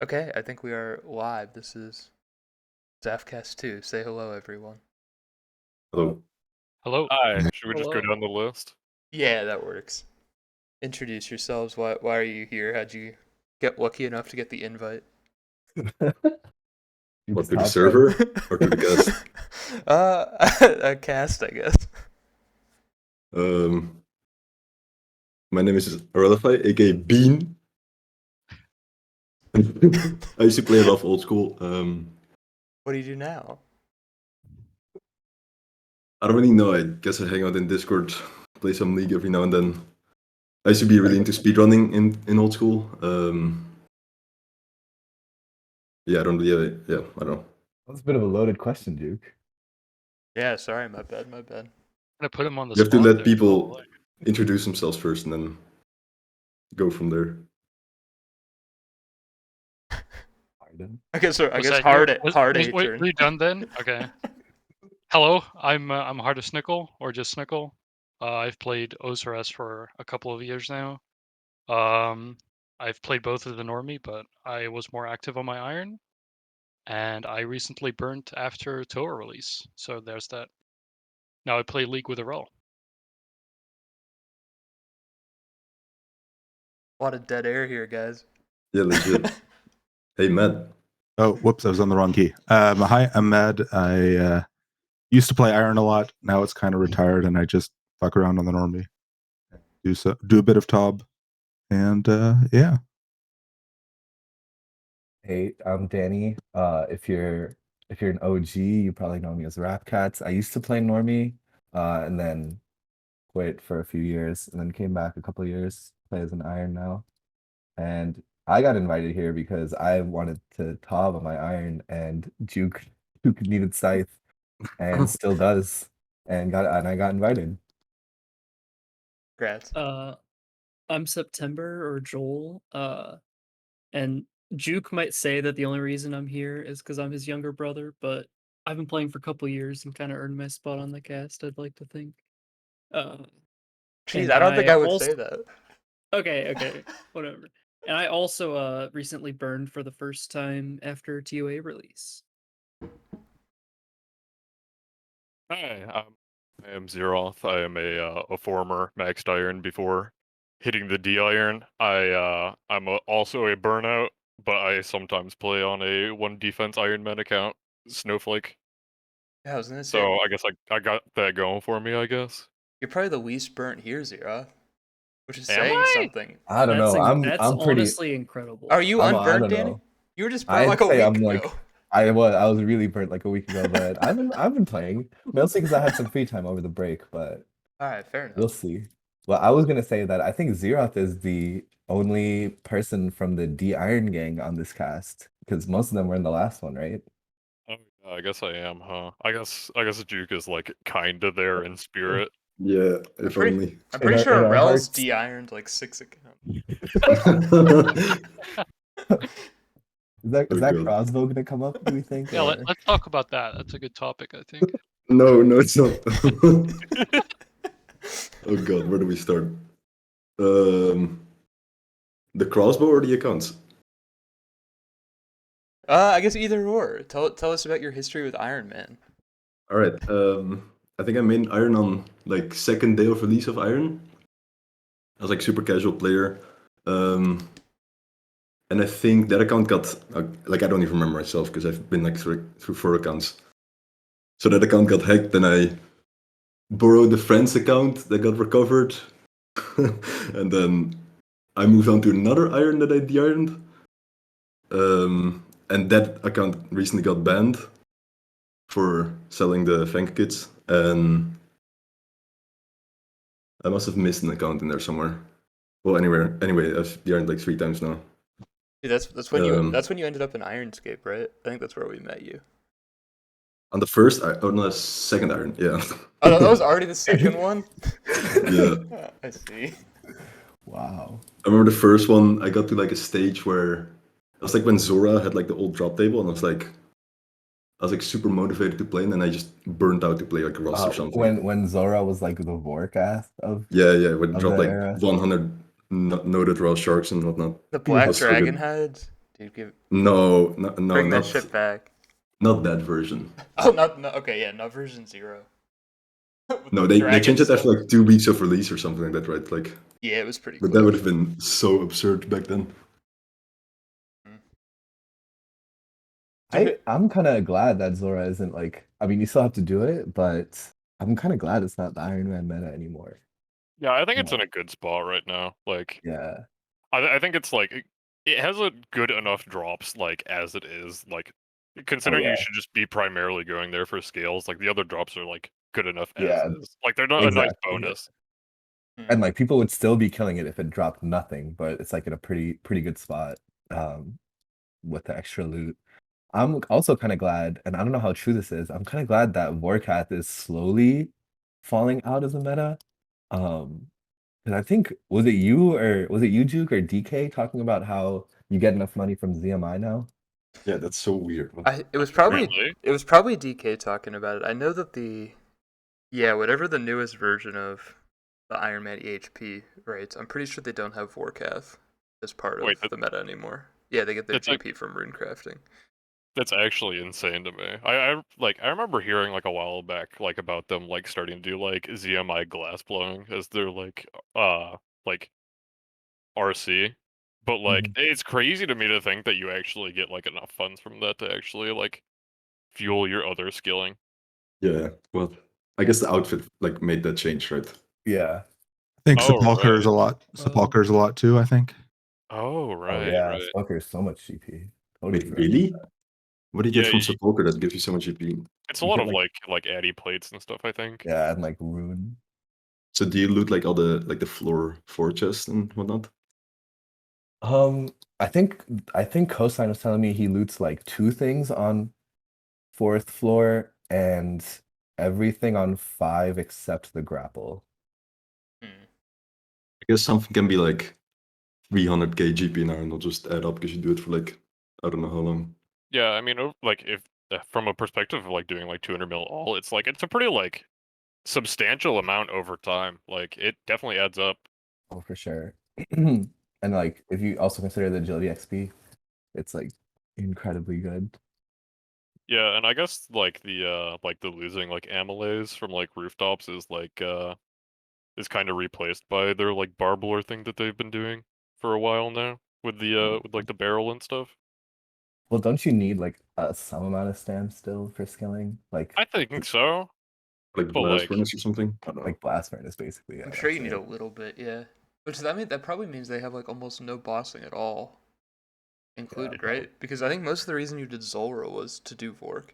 Okay, I think we are live. This is Zafcast 2. Say hello, everyone. Hello. Hello. Hi. Should we just go Hello. down the list? Yeah, that works. Introduce yourselves. Why are you here? How'd you get lucky enough to get the invite? What, to the server or to the guest? A cast, I guess. My name is Relify, aka Bean. I used to play a lot of old school. What do you do now? I don't really know. I guess I hang out in Discord, play some League every now and then. I used to be really into speedrunning in old school. Yeah, I don't really. Yeah, I don't know. That's a bit of a loaded question, Duke. Yeah, sorry, my bad. I'm gonna put him on the You have to spot let there. people introduce themselves first and then go from there. I guess Was hard wait, turn. were you done then? Okay. Hello, I'm Hardest Snickle, or just Snickle. I've played OSRS for a couple of years now. I've played both of the normie, but I was more active on my iron, and I recently burnt after Toa release. So there's that. Now I play League with a roll. A lot of dead air here, guys. Yeah, legit. Hey, Matt. Oh, whoops, I was on the wrong key. Hi, I'm Mad. I used to play Iron a lot. Now it's kind of retired, and I just fuck around on the normie. Do a bit of Tob, and yeah. Hey, I'm Danny. If you're an OG, you probably know me as Rapcats. I used to play normie, and then quit for a few years, and then came back a couple of years, play as an Iron now. And I got invited here because I wanted to Tob on my Iron, and Duke needed Scythe, and still does, and I got invited. Congrats. I'm September or Joel, and Juke might say that the only reason I'm here is because I'm his younger brother, but I've been playing for a couple years and kind of earned my spot on the cast, I'd like to think. Jeez, and I don't think I I would also- say that. Okay, whatever. And I also recently burned for the first time after TOA release. Hi, I am Zeroth. I am a former maxed iron before hitting the D iron. I'm also a burnout, but I sometimes play on a one defense Iron Man account, Snowflake. Yeah, I was gonna say. So I guess I got that going for me. I guess. You're probably the least burnt here, Zero, which is Am saying I? something. I don't know. That's I'm pretty. honestly incredible. Are you I unburnt, don't Danny? know. You were just burnt I'd like a say week I'm ago. like I was really burnt like a week ago, but I've been playing mostly because I had some free time over the break. But All right, fair enough. we'll see. Well, I was gonna say that I think Zeroth is the only person from the D Iron gang on this cast because most of them were in the last one, right? Oh, yeah, I guess I am, huh? I guess Juke is like kinda there in spirit. Yeah, if only. I'm pretty In sure our Rel's hearts. de-ironed like 6 accounts. Is that Oh, God. crossbow gonna come up? Do we think? Yeah, or- let's talk about that. That's a good topic, I think. No, it's not. Oh God, where do we start? The crossbow or the accounts? I guess either or. Tell us about your history with Iron Man. All right. I think I made Iron on like second day of release of Iron. I was like super casual player, and I think that account got like I don't even remember myself because I've been like through 4 accounts. So that account got hacked, and I borrowed a friend's account that got recovered, and then I moved on to another Iron that I de-ironed. And that account recently got banned for selling the Fang kits, and I must have missed an account in there somewhere. Well, anyway, I've de-ironed like 3 times now. Dude, that's when you ended up in Ironscape, right? I think that's where we met you. On the second Iron, yeah. Oh, no, that was already the second one? Yeah. I see. Wow. I remember the first one, I got to like a stage where it was like when Zora had like the old drop table, and I was like super motivated to play, and then I just burnt out to play like Rust or something. When Zora was like the Vorkath of Yeah, when it of dropped the like era. 100 noted raw sharks and whatnot. The Black That's so Dragon good. head. dude. No, Bring that shit back. not that version. Oh, not no. Okay, yeah, not version 0. With No, the they dragon changed it after stuff. like 2 weeks of release or something like that, right? Like, Yeah, it was pretty but quick. that would have been so absurd back then. I'm kind of glad that Zora isn't like. I mean, you still have to do it, but I'm kind of glad it's not the Iron Man meta anymore. Yeah, I think it's in Yeah. a good spot right now. Like, Yeah, I think it's like it has a good enough drops like as it is. Like, considering yeah. you should just be primarily going there for scales, like the other drops are like good enough as Yeah, is. Like they're not a nice exactly. bonus. And like people would still be killing it if it dropped nothing, but it's like in a pretty good spot with the extra loot. I'm also kind of glad, and I don't know how true this is. I'm kind of glad that Vorkath is slowly falling out as a meta. And I think was it you, Juke, or DK talking about how you get enough money from ZMI now? Yeah, that's so weird. It was probably Really? DK talking about it. I know that whatever the newest version of the Iron Man EHP, right? I'm pretty sure they don't have Vorkath as part Wait, of the meta anymore. Yeah, they get their that's like GP from rune crafting. that's actually insane to me. I remember hearing like a while back like about them like starting to do like ZMI glass blowing as their like RC. But like it's crazy to me to think that you actually get like enough funds from that to actually like fuel your other skilling. Yeah, well, I guess the outfit like made that change, right? Yeah. I think Oh, Sepulcher right. is a lot. Sepulcher is a lot too. I think. Oh, Oh right, yeah, right. Smoker is so much GP. Totally Wait, forgot. really? What do you get Yeah, from Sepulcher that gives you so much GP? it's a You lot get of like addy plates and stuff, I think. yeah, and like rune. So do you loot like all the floor 4 chests and whatnot? Um, I think Cosine was telling me he loots like 2 things on 4th floor and everything on 5 except the grapple. I guess something can be like 300k GP now and not just add up because you do it for like I don't know how long. Yeah, I mean, like if from a perspective of like doing like 200 mil all, it's like it's a pretty like substantial amount over time. Like it definitely adds up. Oh, for sure. And like if you also consider the agility XP, it's like incredibly good. Yeah, and I guess like the losing like amylase from like rooftops is kind of replaced by their like barbler thing that they've been doing for a while now with the with like the barrel and stuff. Well, don't you need like some amount of stam still for skilling? I think so, Like the but blast like furnace or something? I don't know. Like blast furnace basically. Yeah, I'm sure you that's need it. a little bit, yeah. Which that probably means they have like almost no bossing at all included, probably. right? Because I think most of the reason you did Zulrah was to do Vork.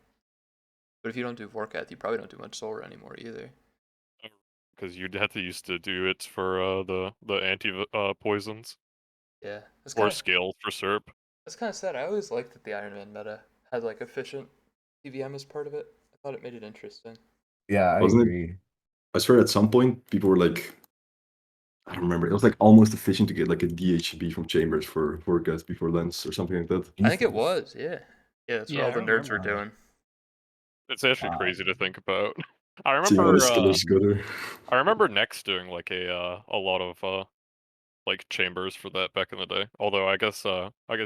But if you don't do Vorkath, you probably don't do much Zulrah anymore either. because you'd have to used to do it for the anti poisons Yeah, or scales for SERP. that's kind of sad. I always liked that the Iron Man meta had like efficient PVM as part of it. I thought it made it interesting. Yeah, I Wasn't it? agree. I swear at some point people were like, I don't remember. It was like almost efficient to get like a DHB from Chambers for forecast before Lens or something like that. I think it Jesus. was, yeah. Yeah, that's what all the nerds were doing. It's actually Wow. crazy to think about. I Seeing all the remember skillers go there. I remember Next doing like a lot of like chambers for that back in the day. Although I guess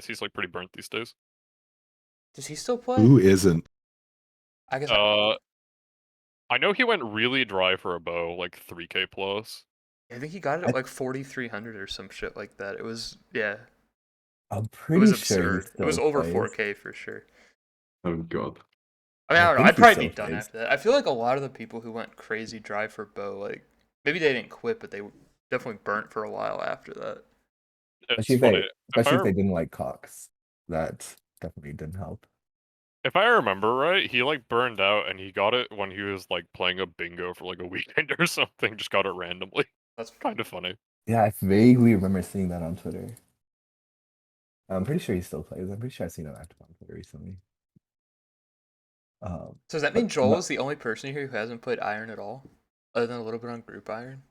he's like pretty burnt these days. Does he still play? Who isn't? I guess. I know he went really dry for a bow, like 3k plus. I think he got it I- at like 4,300 or some shit like that. It was yeah. I'm It pretty was sure he absurd. It was still over plays. 4K for sure. Oh god. I mean, I I don't know. think I'd he probably still be done plays. after that. I feel like a lot of the people who went crazy dry for bow, like maybe they didn't quit, but they were definitely burnt for a while after that. It's Especially if funny. especially if they didn't like Cox. That definitely didn't help. If I remember right, he like burned out and he got it when he was like playing a bingo for like a weekend or something. Just got it randomly. That's Kind of funny. Yeah, I vaguely remember seeing that on Twitter. I'm pretty sure he still plays. I'm pretty sure I've seen him active on Twitter recently. So does that mean Joel is the only person here who hasn't played Iron at all, other than a little bit on Group Iron?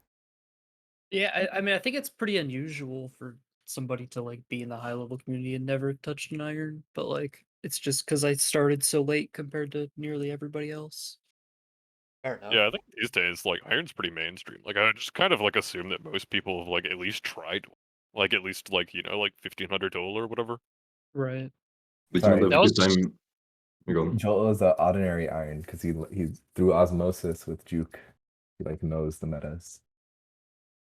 Yeah, I mean, I think it's pretty unusual for somebody to like be in the high level community and never touched an iron, but like it's just because I started so late compared to nearly everybody else. Fair enough. Yeah, I think these days like Iron's pretty mainstream. Like I just kind of like assume that most people have like at least tried, like at least like like 1500 total or whatever. Right. But you Sorry. might have That a was good time. You're gone. Joel is an ordinary iron because he through osmosis with Juke, he like knows the metas,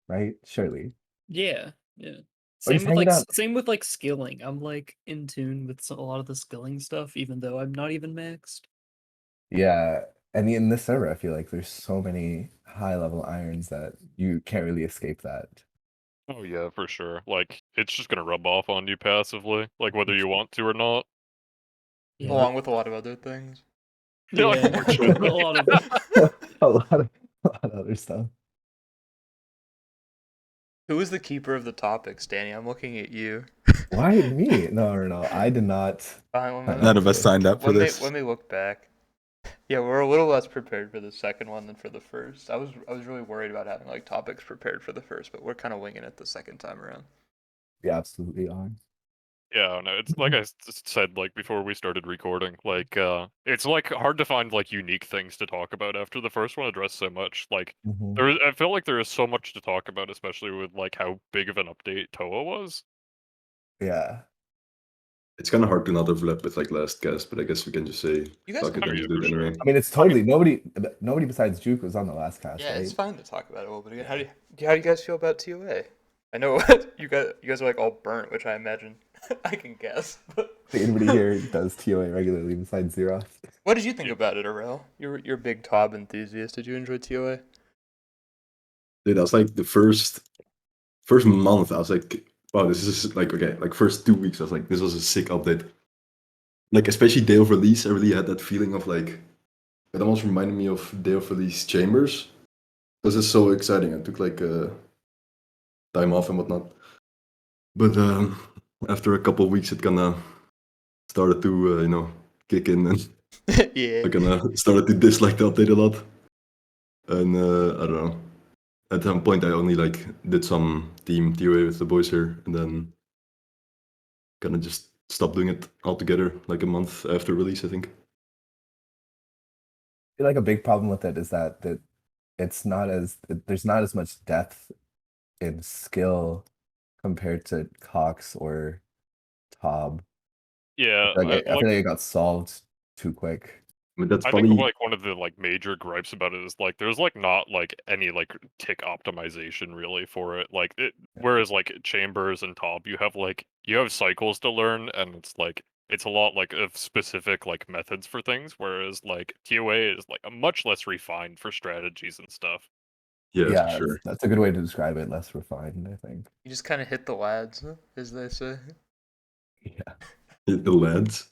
right? Surely. Yeah. Yeah. Or he's hanging out. Same with like skilling. I'm like in tune with a lot of the skilling stuff, even though I'm not even maxed. Yeah, and in this server, I feel like there's so many high level irons that you can't really escape that. Oh yeah, for sure. Like it's just gonna rub off on you passively, like whether you want to or not. Yeah. Along with a lot of other things. Yeah. Unfortunately. A lot of a lot of other stuff. Who is the keeper of the topics, Danny? I'm looking at you. Why me? No. I did not. sign None up of for us this. signed up for this. Let me look back. Yeah, we're a little less prepared for the second one than for the first. I was really worried about having like topics prepared for the first, but we're kind of winging it the second time around. We absolutely are. Yeah, no, it's like I said like before we started recording, like it's like hard to find like unique things to talk about after the first one addressed so much. Like Mhm. I feel like there is so much to talk about, especially with like how big of an update Toa was. Yeah. It's kind of hard to not overlap with like last cast, but I guess we can just say You guys fuck can it Oh and yeah, just do for it sure. anyway. I mean, it's totally nobody besides Juke was on the last cast, Yeah, right? it's fine to talk about it a little bit again. How do you guys feel about TOA? I know you guys are like all burnt, which I imagine I can guess. But Anybody here does TOA regularly besides Zeroth? what did you think Yeah. about it, Arel? You're a big Tob enthusiast. Did you enjoy TOA? Dude, that was like the first month. I was like, wow, this is like okay. Like first 2 weeks, I was like, this was a sick update. Like especially day of release, I really had that feeling of like it almost reminded me of day of release chambers. This is so exciting. I took like time off and whatnot. But after a couple of weeks, it kind of started to kick in, and Yeah. I kind of started to dislike the update a lot. And I don't know. At some point, I only like did some team TOA with the boys here, and then kind of just stopped doing it altogether. Like a month after release, I think. I feel like a big problem with it is that it's not there's not as much depth in skill compared to Cox or Tob. Yeah, I feel like it got solved too quick. I mean, that's I think probably like one of the like major gripes about it is like there's like not like any like tick optimization really for it. Like whereas like chambers and top you have cycles to learn and it's a lot like of specific like methods for things, whereas like TOA is like a much less refined for strategies and stuff. yeah, for Yeah, sure. that's a good way to describe it. Less refined, I think. You just kind of hit the lads, as they say. Yeah, The lads.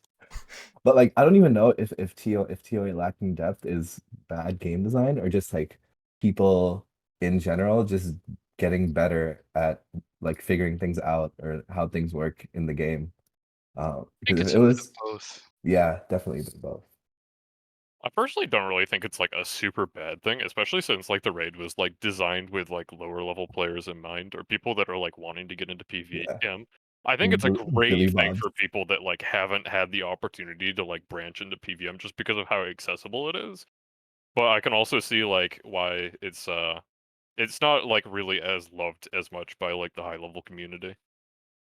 but like I don't even know if TOA lacking depth is bad game design or just like people in general just getting better at like figuring things out or how things work in the game. I Because think if it's it a bit of was, both. yeah, definitely both. I personally don't really think it's like a super bad thing, especially since like the raid was like designed with like lower level players in mind or people that are like wanting to get into Yeah. PvM. I think it's a Billy great thing Bob. for people that like haven't had the opportunity to like branch into PvM just because of how accessible it is. But I can also see like why it's not like really as loved as much by like the high level community.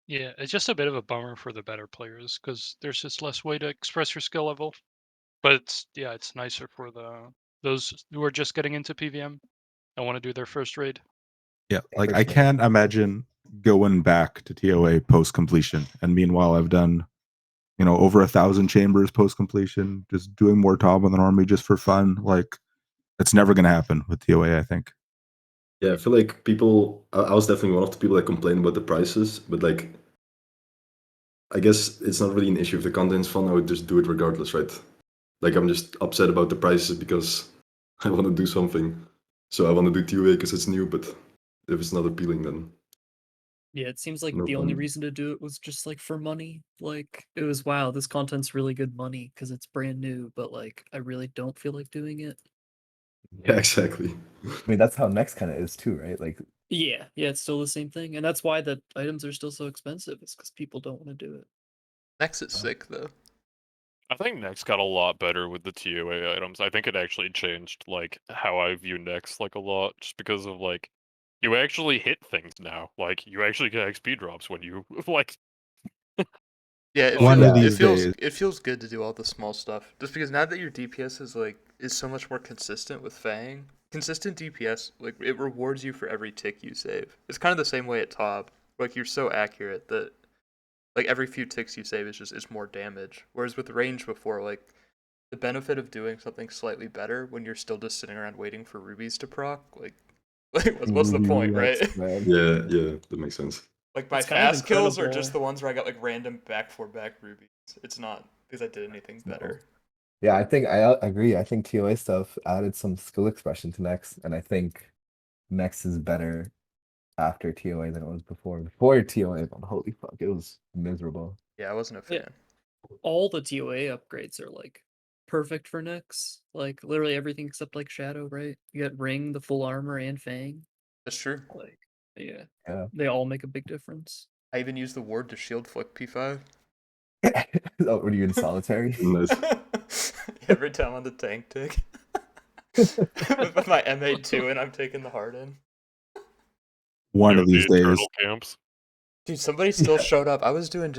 Yeah, it's just a bit of a bummer for the better players because there's just less way to express your skill level. But it's nicer for those who are just getting into PVM and want to do their first raid. Yeah, Yeah, like for I sure. can't imagine going back to TOA post completion. And meanwhile, I've done, over 1,000 chambers post completion, just doing more Tob on the army just for fun. Like, it's never going to happen with TOA, I think. Yeah, I feel like people. I was definitely one of the people that complain about the prices, but like, I guess it's not really an issue if the content's fun. I would just do it regardless, right? Like, I'm just upset about the prices because I want to do something. So I want to do TOA because it's new, but if it's not appealing, then Yeah, it seems like no the only fun. reason to do it was just like for money. Like it was wow, this content's really good money because it's brand new, but like I really don't feel like doing it. Yeah, exactly. I mean, that's how next kind of is too, right? Like, Yeah, it's still the same thing, and that's why the items are still so expensive. It's because people don't want to do it. Next is sick though. I think Next got a lot better with the TOA items. I think it actually changed like how I view Next like a lot, just because of like you actually hit things now. Like you actually get XP drops when you like Yeah, One of Yeah. these days. it feels good to do all the small stuff. Just because now that your DPS is so much more consistent with Fang, consistent DPS like it rewards you for every tick you save. It's kind of the same way at top. Like you're so accurate that like every few ticks you save is more damage. Whereas with range before, like the benefit of doing something slightly better when you're still just sitting around waiting for rubies to proc, like what's the point, right? Man. Yeah, that makes sense. Like my It's kind of fast kills are just incredible. the ones where I got like random back for back rubies. It's not because I did anything better. Yeah, I think I agree. I think TOA stuff added some skill expression to Nex, and I think Nex is better after TOA than it was before. Before TOA, man, holy fuck, it was miserable. Yeah, I wasn't a Yeah. fan. All the TOA upgrades are like perfect for Nyx. Like literally everything except like Shadow, right? You got Ring, the full armor, and Fang. That's true. Like, yeah, Yeah. they all make a big difference. I even used the ward to shield flick P5. Oh, were you in solitary? Nice. Every time on the tank tick. With my M82 and I'm taking the hard in. One Doing of these the days. turtle camps. Dude, somebody still Yeah. showed up. I was doing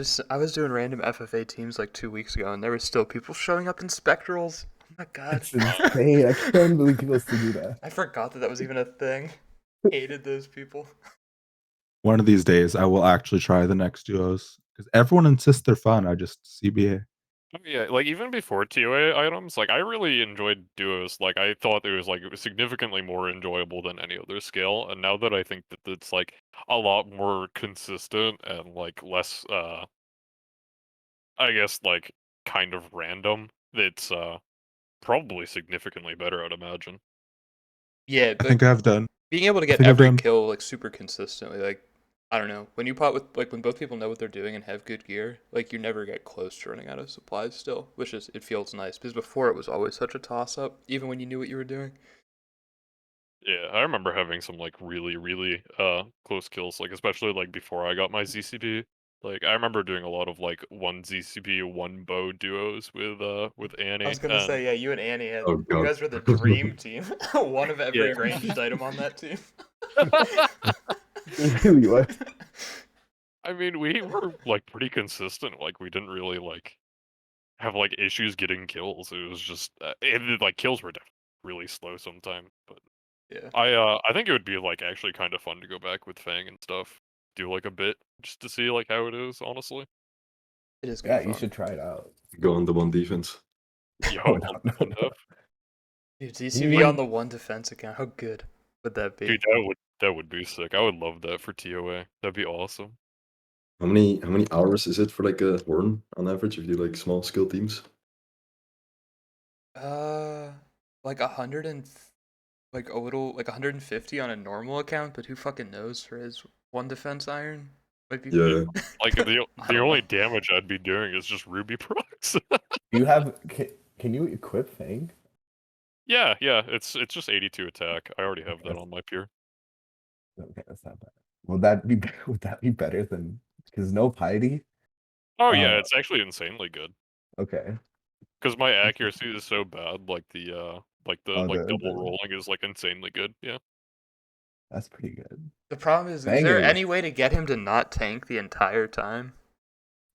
random FFA teams like 2 weeks ago, and there were still people showing up in spectrals. Oh my god! It's insane. I can't believe people still do that. I forgot that was even a thing. Hated those people. One of these days, I will actually try the next duos because everyone insists they're fun. I just CBA. Oh, yeah, like even before TOA items, like I really enjoyed duos. Like I thought it was significantly more enjoyable than any other scale. And now that I think that it's like a lot more consistent and like less, I guess like kind of random, it's probably significantly better, I'd imagine. Yeah, I think I've done. being able to I get think I've every done. kill like super consistently, like I don't know, when you pot with like when both people know what they're doing and have good gear, like you never get close to running out of supplies still, which is it feels nice because before it was always such a toss up, even when you knew what you were doing. Yeah, I remember having some like really close kills, like especially like before I got my ZCP. Like I remember doing a lot of like one ZCP, one bow duos with I Annie, was gonna and say, yeah, you and Annie Oh you god. guys were the dream team. One of every Yeah. ranged item on that team. Really, what? I mean we were like pretty consistent. Like we didn't really like have like issues getting kills. It was just like kills were definitely really slow sometimes, but Yeah, I think it would be like actually kind of fun to go back with Fang and stuff. Do like a bit just to see like how it is, honestly. it is Yeah, good you fun. should try it out. Go on the one defense. Yeah, Oh, on no, one no, def. Dude, You DCV on wouldn't- the one defense account, how good would that be? Dude, that would be sick. I would love that for TOA. That'd be awesome. How many hours is it for like a horn on average if you do like small skill teams? Like 150 on a normal account, but who fucking knows for his one defense iron? Might be. Yeah. Like the I the don't only know. damage I'd be doing is just Ruby procs. Do you have? Can you equip Fang? Yeah, it's just 82 attack. I already have that on my peer. Okay, that's not bad. Would that be would that be better than because no piety? Oh yeah, Uh, it's actually insanely good. Okay. Because my accuracy is so bad, like the Oh, double rolling is like insanely good. Yeah. that's pretty good. The problem is Fang there is any way to get him to not tank the entire time?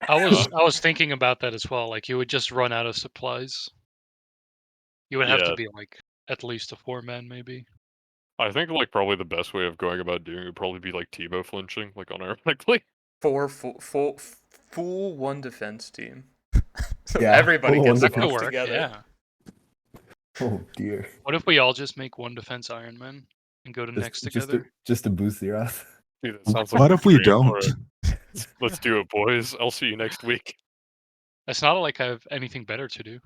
I was thinking about that as well. Like you would just run out of supplies. You would have to Yeah. be like at least a 4-man maybe. I think like probably the best way of going about doing it would probably be like Tebow flinching, like unironically. Four full one defense team. So Yeah, everybody full gets one That could swapped work, together. yeah. Oh dear. What if we all just make one defense Iron Man and go to next together? Just to boost the wrath. Dude, that sounds like What a if we dream. don't? Alright, let's do it, boys. I'll see you next week. It's not like I have anything better to do.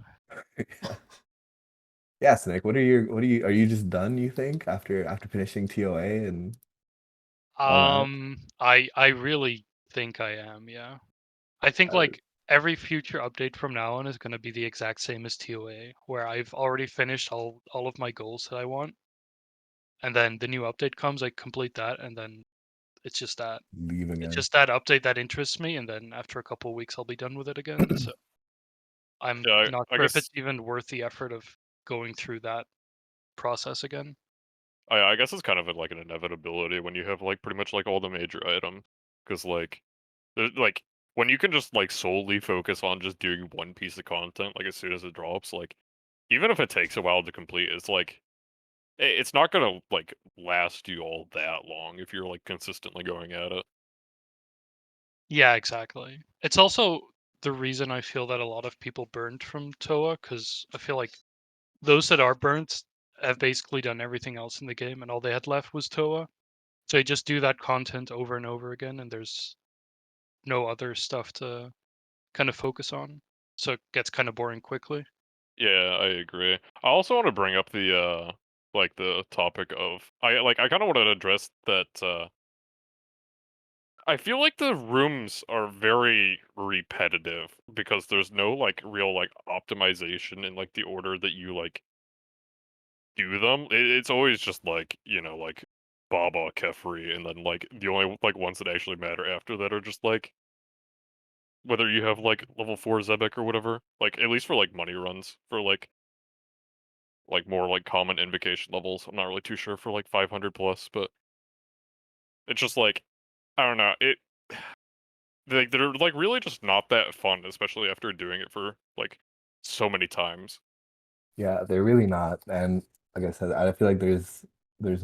Yeah, Snake. Are you just done, you think, after finishing TOA and all that? I really think I am, yeah. I think like every future update from now on is gonna be the exact same as TOA, where I've already finished all of my goals that I want. And then the new update comes, I complete that, and then it's just that. Leave It's again. just that update that interests me, and then after a couple of weeks I'll be done with it again. So I'm Yeah, not I sure if guess it's even worth the effort of going through that process again. I guess it's kind of like an inevitability when you have like pretty much like all the major items, because like there's like when you can just like solely focus on just doing one piece of content, like as soon as it drops, like even if it takes a while to complete, it's like it's not gonna like last you all that long if you're like consistently going at it. Yeah, exactly. It's also the reason I feel that a lot of people burned from Toa, because I feel like those that are burnt have basically done everything else in the game, and all they had left was Toa. So they just do that content over and over again, and there's no other stuff to kind of focus on. So it gets kind of boring quickly. Yeah, I agree. I also want to bring up the like the topic of I kind of want to address that I feel like the rooms are very repetitive because there's no like real like optimization in like the order that you like do them. It's always just like, like Baba, Kefri, and then like the only like ones that actually matter after that are just like whether you have like level 4 Zebek or whatever. Like at least for like money runs for like more like common invocation levels. I'm not really too sure for like 500 plus, but it's just like I don't know. They're like really just not that fun, especially after doing it for like so many times. Yeah, they're really not. And like I said, I feel like there's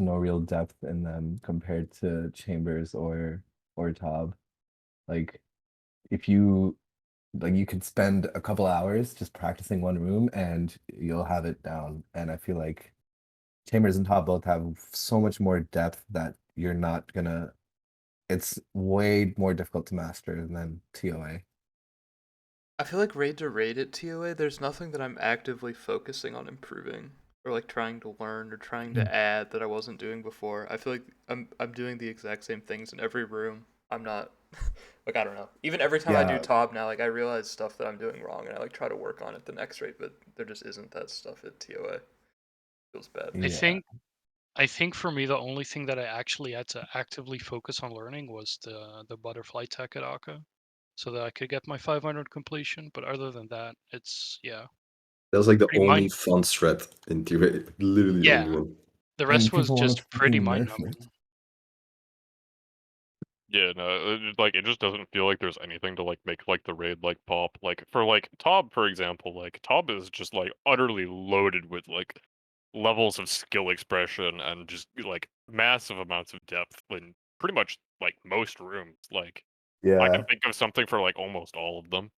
no real depth in them compared to Chambers or Tob. Like if you like you could spend a couple hours just practicing one room and you'll have it down. And I feel like Chambers and Tob both have so much more depth that you're not gonna it's way more difficult to master than TOA. I feel like raid to raid at TOA, there's nothing that I'm actively focusing on improving or like trying to learn or trying to add that I wasn't doing before. I feel like I'm doing the exact same things in every room. I'm not like I don't know. Even every time I do Yeah, top now, like I realize stuff that I'm doing wrong and I like try to work on it the next raid, but there just isn't that stuff at TOA. Feels bad. I yeah. think I think for me the only thing that I actually had to actively focus on learning was the butterfly tech at Akka, so that I could get my 500 completion. But other than that, it's That was like the pretty only mind. fun strat in TVA. Literally the only Yeah, one. the And rest was people want just to pretty fucking mind nerf it. numbing. Yeah, no, like it just doesn't feel like there's anything to like make like the raid like pop. Like for like Tob, for example, like Tob is just like utterly loaded with like levels of skill expression and just like massive amounts of depth in pretty much like most rooms. Like I can Yeah. think of something for like almost all of them.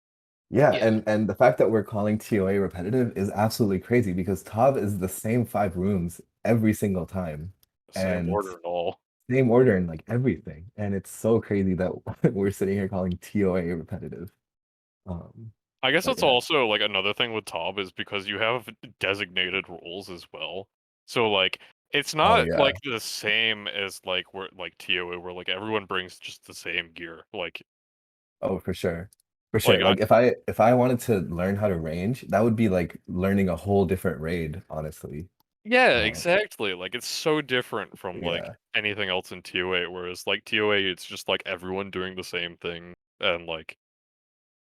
Yeah, Yeah, and the fact that we're calling TOA repetitive is absolutely crazy because TOB is the same 5 rooms every single time. Same And order and all. same order and like everything. And it's so crazy that we're sitting here calling TOA repetitive. Um, I guess but that's yeah. also like another thing with Tob is because you have designated roles as well. So like it's Oh not yeah. like the same as like where like TOA where like everyone brings just the same gear. Oh, for sure. For Like sure. Like if I wanted to learn how to range, that would be like learning a whole different raid, honestly. yeah, Um, exactly. Like it's so different from like yeah. anything else in TOA, whereas like TOA it's just like everyone doing the same thing and like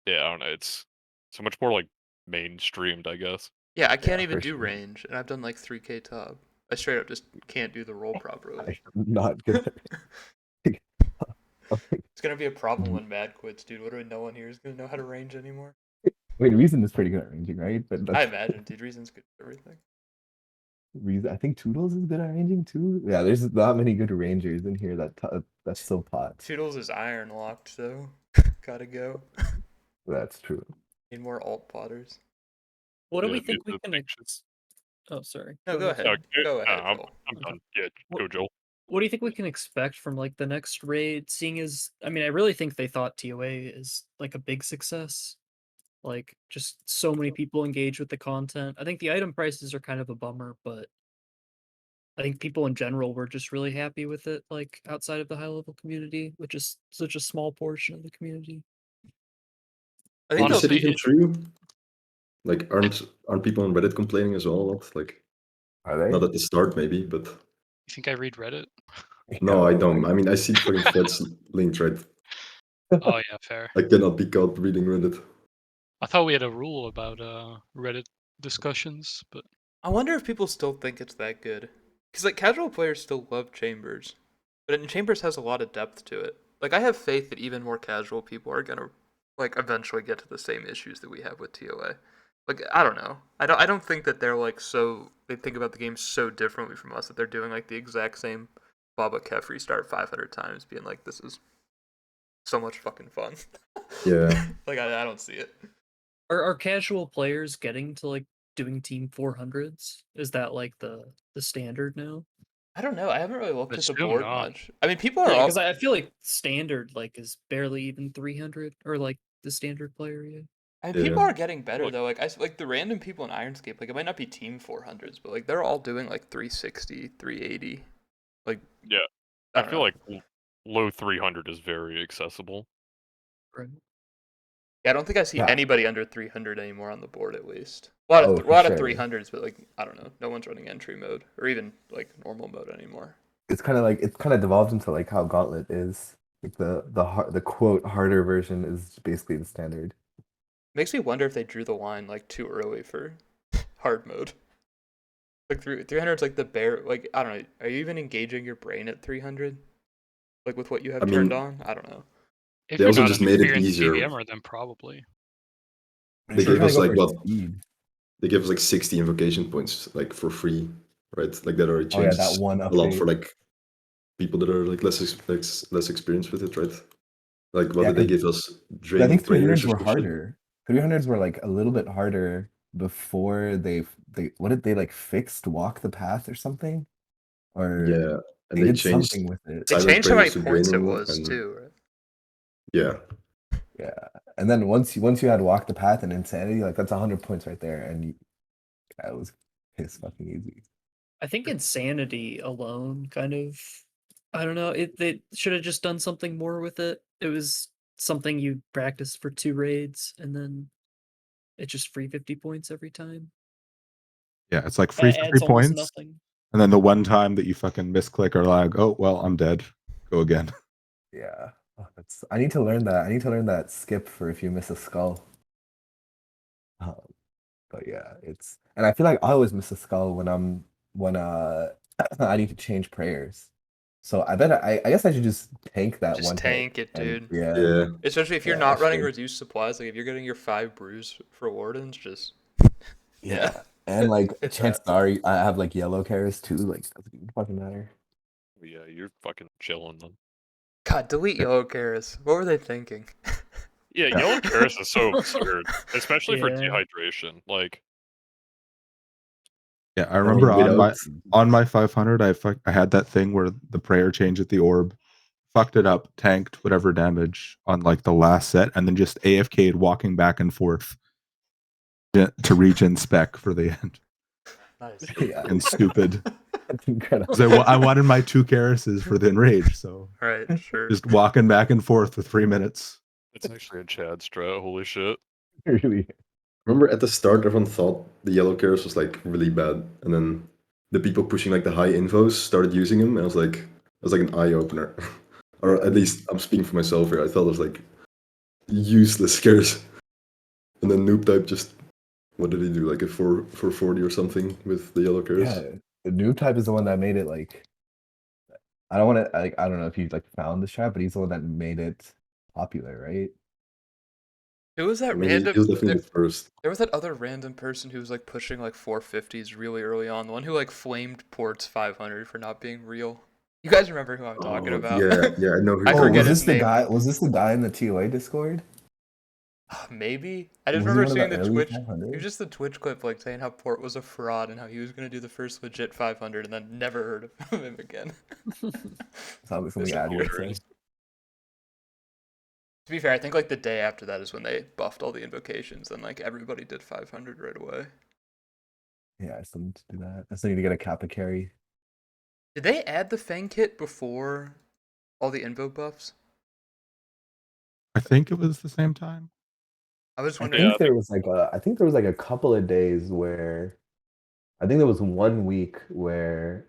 yeah, I don't know, it's so much more like mainstreamed, I guess. Yeah, I can't Yeah, even for do sure. range, and I've done like 3K top. I straight up just can't do the role properly. I'm not good at It's gonna be a problem when Mad quits, dude. Literally, no one here is gonna know how to range anymore. Wait, Reason is pretty good at ranging, right? But I that's imagine, dude. Reason's good at everything. Reason. I think Toodles is good at ranging too. Yeah, there's not many good rangers in here that's so pot. Toodles is iron locked, though. Gotta go. That's true. Need more alt potters. What do Yeah, we think we the can? anxious. Oh, sorry. No, go Joel. ahead. Go ahead, I'm Joel. done. Yeah, What go Joel. What do you think we can expect from like the next raid? Seeing as I mean, I really think they thought TOA is like a big success. Like just so many people engage with the content. I think the item prices are kind of a bummer, but I think people in general were just really happy with it, like outside of the high level community, which is such a small portion of the community. I think Is they'll. it honestly, even true? Like, aren't people on Reddit complaining as well a lot? Like, Are they? not at the start maybe, but you think I read Reddit? no, I Yo. don't. I mean, I see the fucking threads linked, right? Oh yeah, fair. I cannot be caught reading Reddit. I thought we had a rule about Reddit discussions, but I wonder if people still think it's that good. Because, like, casual players still love Chambers. But Chambers has a lot of depth to it. Like, I have faith that even more casual people are gonna like eventually get to the same issues that we have with TOA. Like I don't know. I don't think that they're like they think about the game so differently from us that they're doing like the exact same Baba Kef restart 500 times, being like, this is so much fucking fun. Yeah. Like I don't see it. Are casual players getting to like doing team 400s? Is that like the standard now? I don't know. I haven't really looked at the Assume board not. much. I mean, people are Yeah, all because I feel like standard like is barely even 300 or like the standard player. Yeah. I mean, people Yeah. are getting better Look- though. Like the random people in Ironscape, like it might not be team 400s, but like they're all doing like 360, 380. Like Yeah, I I don't feel know. like low 300 is very accessible. Right. Yeah, I don't think I see Yeah. anybody under 300 anymore on the board at least. A lot of Oh, a lot for of sure. 300s, but like I don't know. No one's running entry mode or even like normal mode anymore. It's kind of devolved into like how Gauntlet is. Like the quote harder version is basically the standard. Makes me wonder if they drew the line like too early for hard mode. Like 300 is like the bare. Like I don't know. Are you even engaging your brain at 300? Like with what you have I turned mean- on? I don't know. If They you're also not just an made it experienced easier. PVMer, then probably. But They if you're gave trying us to go like for what? speed, They gave us like 60 invocation points like for free, right? Like that already oh yeah, changes that one a lot for update. like people that are like less experienced with it, right? Like what Yeah, did they 'cause- give us? I Draining think prayers 300s or were some shit? harder. 300s were like a little bit harder before they what did they like fixed walk the path or something? Or Yeah, and they they did changed something with it. They Silent changed how many prayers to points it drainable was and too. Right? yeah, Yeah. And then once you had walk the path and insanity, like that's 100 points right there, and that was it's fucking easy. I think insanity alone kind of I don't know, they should have just done something more with it. It was something you practice for 2 raids and then it's just free 50 points every time. Yeah, it's like free That 50 adds almost points. nothing. And then the one time that you fucking misclick or lag, oh well, I'm dead. Go again. Yeah. Oh, I need to learn that. I need to learn that skip for if you miss a skull. But yeah, and I feel like I always miss a skull when I need to change prayers. So I guess I should just tank that Just one tank hit it, and dude. yeah. Especially if you're Yeah, I not running should. reduced supplies, like if you're getting your 5 brews for wardens, just Yeah. And like It's chances are I have like yellow carrots too, like doesn't fucking matter. Yeah, you're fucking chilling them. God, delete yellow Karis. What were they thinking? Yeah, Yeah. yellow Karis is so absurd, especially for Yeah. dehydration. Like, Yeah, I remember without- on my 500, I had that thing where the prayer change at the orb, fucked it up, tanked whatever damage on like the last set, and then just AFK'd walking back and forth to regen spec for the end. Nice. Yeah. And stupid. That's incredible. 'Cause I wanted my 2 Karases for the enrage, so Right, sure. just walking back and forth for 3 minutes. it's actually a Chad strat. Holy shit. Really. Remember at the start, everyone thought the yellow carrots was like really bad, and then the people pushing like the high infos started using them, and it was like an eye opener. Or at least I'm speaking for myself here. I thought it was like useless carrots, and then noob type just what did he do? Like a 440 or something with the yellow carrots. Yeah. The noob type is the one that made it like I don't want to like I don't know if you like found the strat, but he's the one that made it popular, right? Who was that I mean, random? he was definitely There, the first. there was that other random person who was like pushing like 450s really early on. The one who like flamed Port's 500 for not being real. You guys remember who I'm talking Oh, about? yeah, I know who. I you're Oh, forget was talking his this the name. guy? Was this the guy in the TOA Discord? Maybe. I just Was he remember one of seeing the the early Twitch. It 500? was just the Twitch clip like saying how Port was a fraud and how he was gonna do the first legit 500 and then never heard of him again. Sounds like something It's Addy would say. hilarious. To be fair, I think like the day after that is when they buffed all the invocations and like everybody did 500 right away. Yeah, I still need to do that. I still need to get a Kappa carry. Did they add the Fang kit before all the invo buffs? I think it was the same time. I was I wondering. think there was like a couple of days where I think there was 1 week where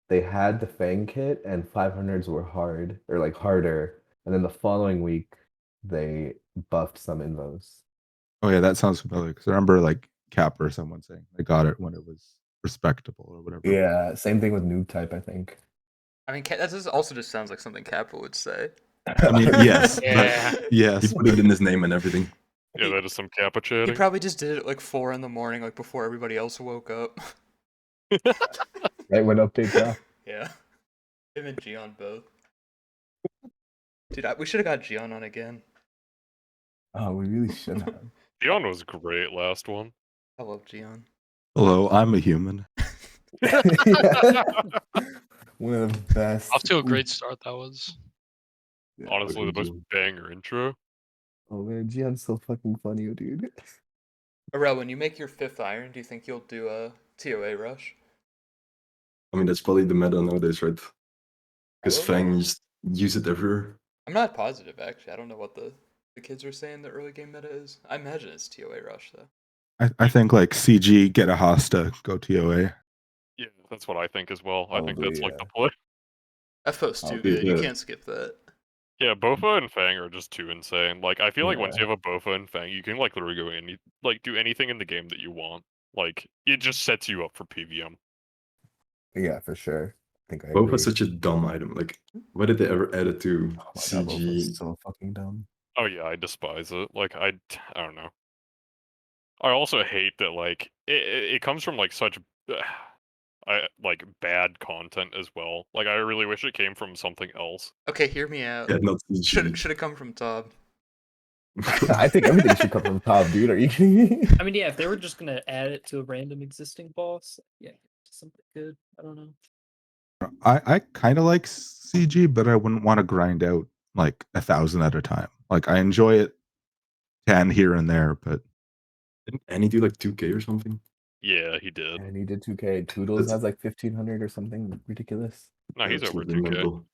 they had the Fang kit and 500s were hard or like harder, and then the following week they buffed some invos. Oh yeah, that sounds familiar because I remember like Cap or someone saying they got it when it was respectable or whatever. Yeah, same thing with noob type, I think. I mean, that also just sounds like something Kappa would say. I mean, yes, Yeah. but yes. He put it in his name and everything. Yeah, that is some kappa He chatting. probably just did it at like 4 in the morning, like before everybody else woke up. Right when update dropped. Yeah. Him and Gion both. Dude, we should have got Gion on again. Oh, we really should have. Dion was great last one. I love Gion. Hello, I'm a human. Yeah. One of the best. Off to a Ooh, great start that was. yeah. Honestly, the fucking most Gion. banger intro. Oh man, Gian's so fucking funny, dude. Arel, when you make your 5th iron, do you think you'll do a TOA rush? I mean, that's probably the meta nowadays, right? Because Probably. Fang just use it everywhere. I'm not positive, actually. I don't know what the kids are saying the early game meta is. I imagine it's TOA rush, though. I think like CG, get a Hosta, go TOA. Yeah, that's what I think as well. I think Probably, that's like the yeah. play. FO's too I'll do good. You that. can't skip that. Yeah, Bofa and Fang are just too insane. Like, I feel like once Yeah. you have a Bofa and Fang, you can like literally go in, like do anything in the game that you want. Like, it just sets you up for PVM. Yeah, for sure. I think I Both agree. is such a dumb item. Like, why did they ever add it to Oh my god, both CG? was so fucking dumb. Oh yeah, I despise it. Like, I don't know. I also hate that like it comes from like such like bad content as well. Like, I really wish it came from something else. Okay, hear me out. Yeah, not CG. Should have come from Tob. I think everything should come from top, dude. Are you kidding me? I mean, yeah, if they were just gonna add it to a random existing boss, yeah, something good. I don't know. I kind of like CG, but I wouldn't want to grind out like 1,000 at a time. Like I enjoy it 10 here and there, but Didn't Annie do like 2K or something? Yeah, he did. And he did 2K. Toodles That's- has like 1,500 or something ridiculous. No, he's That's over absolutely 2K. mental.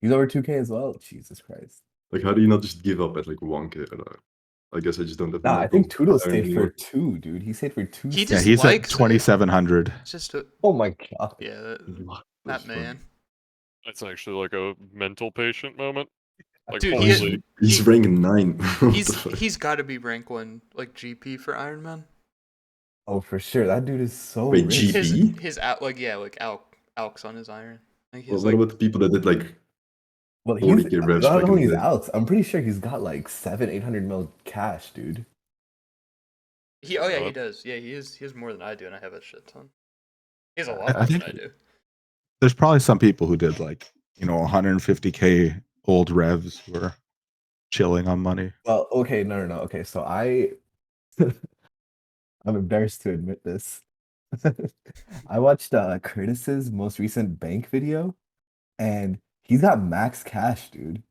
He's over 2K as well. Jesus Christ. Like, how do you not just give up at like 1K? I don't know. I guess I just don't have Nah, I enough think gold Toodles iron stayed for anymore. 2, dude. He stayed for 2. He yeah, just he's likes at it. 2,700. It's just a Oh my god. yeah, What that the fuck? man. That's actually like a mental patient moment. Like, Dude, holy, He's he- rank 9. What the fuck? He's got to be rank 1 like GP for Iron Man. Oh, for sure. That dude is so Wait, rich. GP? His out like yeah, like Alks on his iron. Like Well, he's what like about the people that did like Well, 40K revs not back in only the he's day? out. I'm pretty sure he's got like 700-800 mil cash, dude. he oh yeah, he What? does. Yeah, he has more than I do and I have a shit ton. He has a I lot more than think- I do. There's probably some people who did like 150K old revs who were chilling on money. Well, okay, no. Okay, so I'm embarrassed to admit this. I watched Curtis's most recent bank video, and he's got max cash, dude.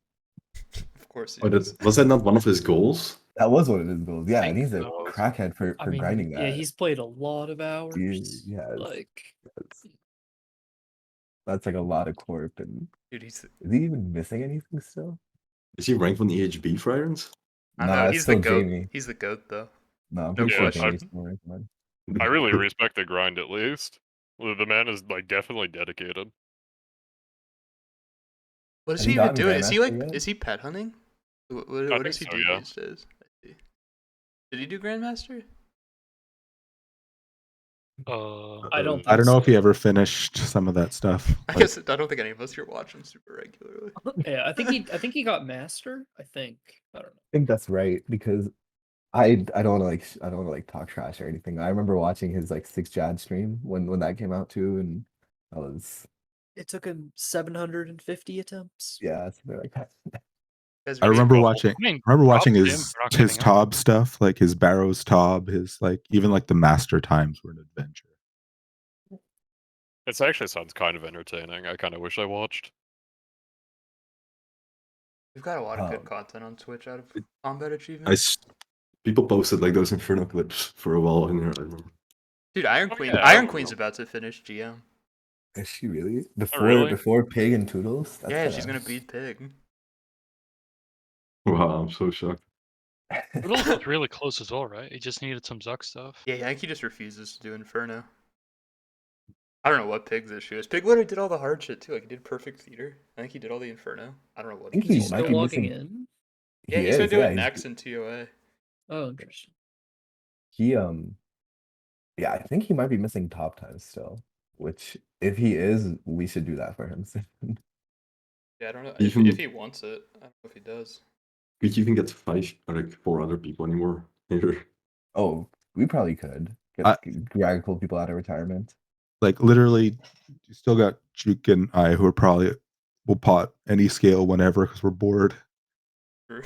Of course he Oh, does. was that not one of his goals? That was one of his goals. Yeah, and think he's a it was. crackhead for I mean, grinding that. yeah, he's played a lot of hours. yes. Like, That's like a lot of corp. And Dude, he's is he even missing anything still? Is he ranked on EHB for irons? I don't Nah, know, it's he's the still goat. Jamie. He's the goat though. No, I'm No pretty sure question. Jamie's still ranked one. I really respect the grind at least. The man is like definitely dedicated. What is Has he he even gotten doing? Is he like Grandmaster yet? is he pet hunting? What think does he so, do yeah. these days? I see. Did he do Grandmaster? I don't. I don't know if so. he ever finished some of that stuff. I Like, guess I don't think any of us here watch him super regularly. Yeah, I think he got master. I think. I don't know. I think that's right because I don't want to I don't want to like talk trash or anything. I remember watching his like 6 Jad stream when that came out too, and that was It took him 750 attempts. yeah, something like that. Guys, I really remember cool. watching. I mean, I remember watching props to him his for not his giving up. Tob stuff, like his Barrows Tob, his like even like the master times were an adventure. It actually sounds kind of entertaining. I kind of wish I watched. We've got a lot of good Um, content on Twitch out of combat I achievements. people posted like those Inferno clips for a while in there. I remember. Dude, Iron Oh, Queen yeah, I Iron don't Queen's know. about to finish GM. Is she really really? before Pig and Toodles? That's Yeah, kinda- she's gonna beat Pig. Wow, I'm so shocked. Toodles was really close as well, right? He just needed some Zuck stuff. Yeah, I think he just refuses to do Inferno. I don't know what Pig's issue is. Pig literally did all the hard shit too. Like he did Perfect Theater. I think he did all the Inferno. I don't know what. I think Is he he might still be logging missing. in? Yeah, He he's gonna is, do yeah, it he's- next in TOA. Oh, interesting. He yeah, I think he might be missing top times still. Which if he is, we should do that for him soon. Yeah, I don't know Even if he wants it. I don't know if he does. could you even get 5 or like 4 other people anymore here? Oh, we probably could I- drag a couple people out of retirement. Like literally, you still got Juke and I who are probably will pot any scale whenever because we're bored. True.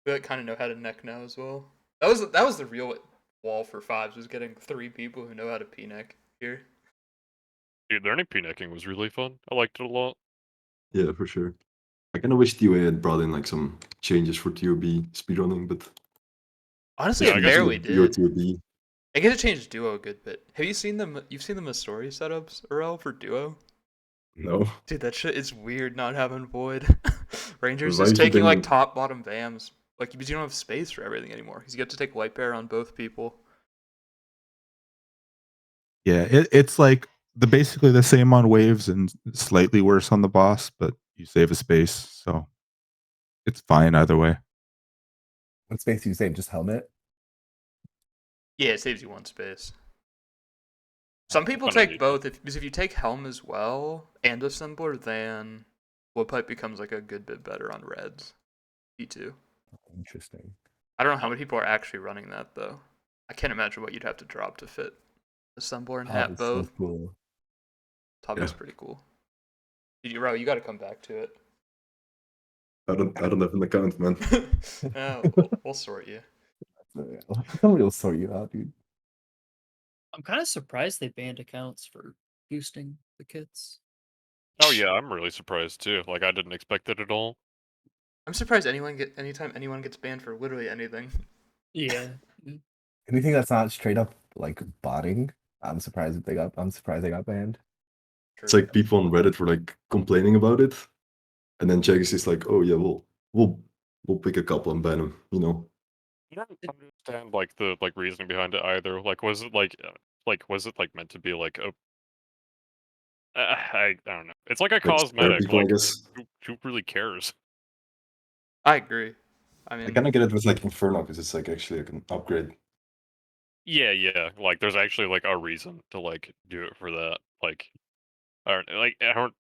We like kind of know how to neck now as well. That was the real wall for fives, was getting 3 people who know how to p-neck here. Dude, learning p-necking was really fun. I liked it a lot. Yeah, for sure. I kind of wish TOA had brought in like some changes for TOB speedrunning, but Honestly, Yeah, it I guess barely Duo did. TOB. I guess it changed duo a good bit. Have you seen them? You've seen the Masori setups, Earl, for duo? No. Dude, that shit is weird not having void. Rangers Why just have you taking like been- top bottom VAMs. Like because you don't have space for everything anymore. Because you get to take white bear on both people. Yeah, it's like basically the same on waves and slightly worse on the boss, but you save a space, so it's fine either way. What space do you save? Just helmet? Yeah, it saves you 1 space. Some people Kinda take neat. both because if you take helm as well and assembler, then woodpipe becomes like a good bit better on reds. E2. Interesting. I don't know how many people are actually running that though. I can't imagine what you'd have to drop to fit assembler and hat It's both. so cool. Top is Yeah. pretty cool. Bro, you got to come back to it. I don't have an account, man. We'll sort you. Somebody will sort you out, dude. I'm kind of surprised they banned accounts for boosting the kits. Oh yeah, I'm really surprised too. Like I didn't expect it at all. I'm surprised anytime anyone gets banned for literally anything. Yeah. Anything that's not straight up like botting, I'm surprised they got banned. It's like people on Reddit were like complaining about it, and then Jagex is like, "Oh yeah, we'll pick a couple and ban them," you know. I don't understand like the reasoning behind it either. Like was it was it like meant to be like a I don't know. It's like a Like scare cosmetic. people, I Like guess. who really cares? I agree. I I mean, kind of get it with like Inferno because it's like actually like an upgrade. Yeah. Like there's actually like a reason to like do it for that. Like I don't.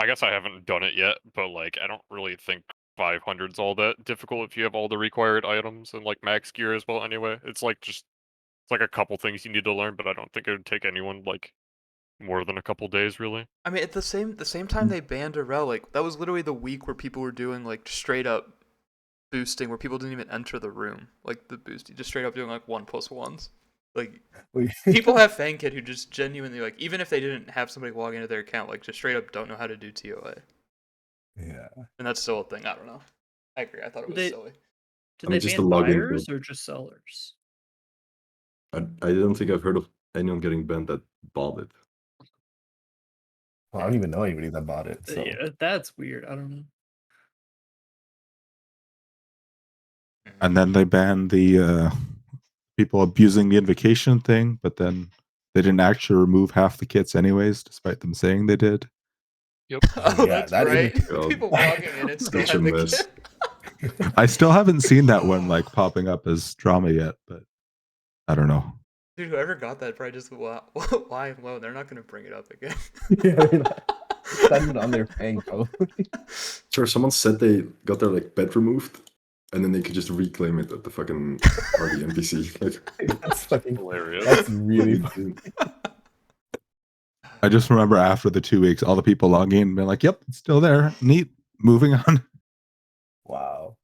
I guess I haven't done it yet, but like I don't really think 500's all that difficult if you have all the required items and like max gear as well. Anyway, it's like a couple things you need to learn, but I don't think it would take anyone like more than a couple days really. I mean, at the same time they banned a relic. That was literally the week where people were doing like straight up boosting, where people didn't even enter the room. Like the boosting, just straight up doing like 1+1s. Like people have Fang Kid who just genuinely like, even if they didn't have somebody log into their account, like just straight up don't know how to do TOA. Yeah. And that's still a thing. I don't know. I agree. I thought it was silly. Did I mean, they just ban the login buyers code. or just sellers? I don't think I've heard of anyone getting banned that bought it. Well, I don't even know anybody that bought it. So Yeah, that's weird. I don't know. And then they banned the people abusing the invocation thing, but then they didn't actually remove half the kits anyways, despite them saying they did. Yep. Oh, yeah, that's that right. God. People logging in and still Such a have the mess. kit. I still haven't seen that one like popping up as drama yet, but I don't know. Dude, whoever got that probably just lying low. They're not gonna bring it up again. yeah, they're not- it's not even on their Fang, bro. Sure, someone said they got their like pet removed, and then they could just reclaim it at the fucking party NPC. Like, That's fucking Hilarious. That's really funny. I just remember after the 2 weeks, all the people logging in and being like, "Yep, it's still there. Neat. Moving on." Wow.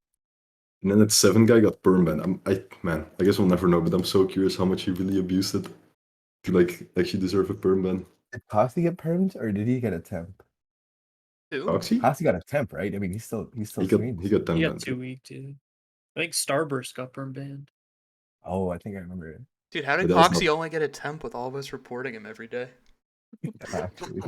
and then that 7 guy got perm banned. Man, I guess we'll never know, but I'm so curious how much he really abused it to like actually deserve a perm ban. Did Coxie get permed or did he get a temp? Who? Oxy? Coxie got a temp, right? I mean, he still He streams. got 10 He got bans. 2 week too. I think Starburst got burn banned. Oh, I think I remember it. Dude, how did But that was Coxie only get a temp with all of us reporting him every day? Actually,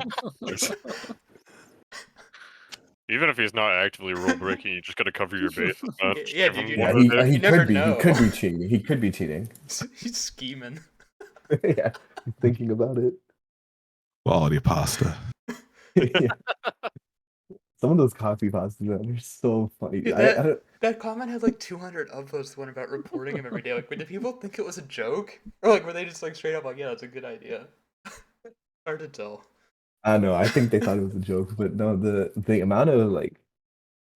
Even if he's not actively rule breaking, you just gotta cover your bases, man. Just Yeah, give dude, him you yeah, one never- a day. he You never could be. know. He could be cheating. He could be cheating. He's scheming. yeah, I'm thinking about it. Quality pasta. yeah. Some of those coffee pastas, man, they're so funny. Dude, I don't, that comment had like 200 upvotes. The one about reporting him every day. Like, did people think it was a joke, or like were they just like straight up like, yeah, that's a good idea? Hard to tell. I know. I think they thought it was a joke, but no, the amount of like,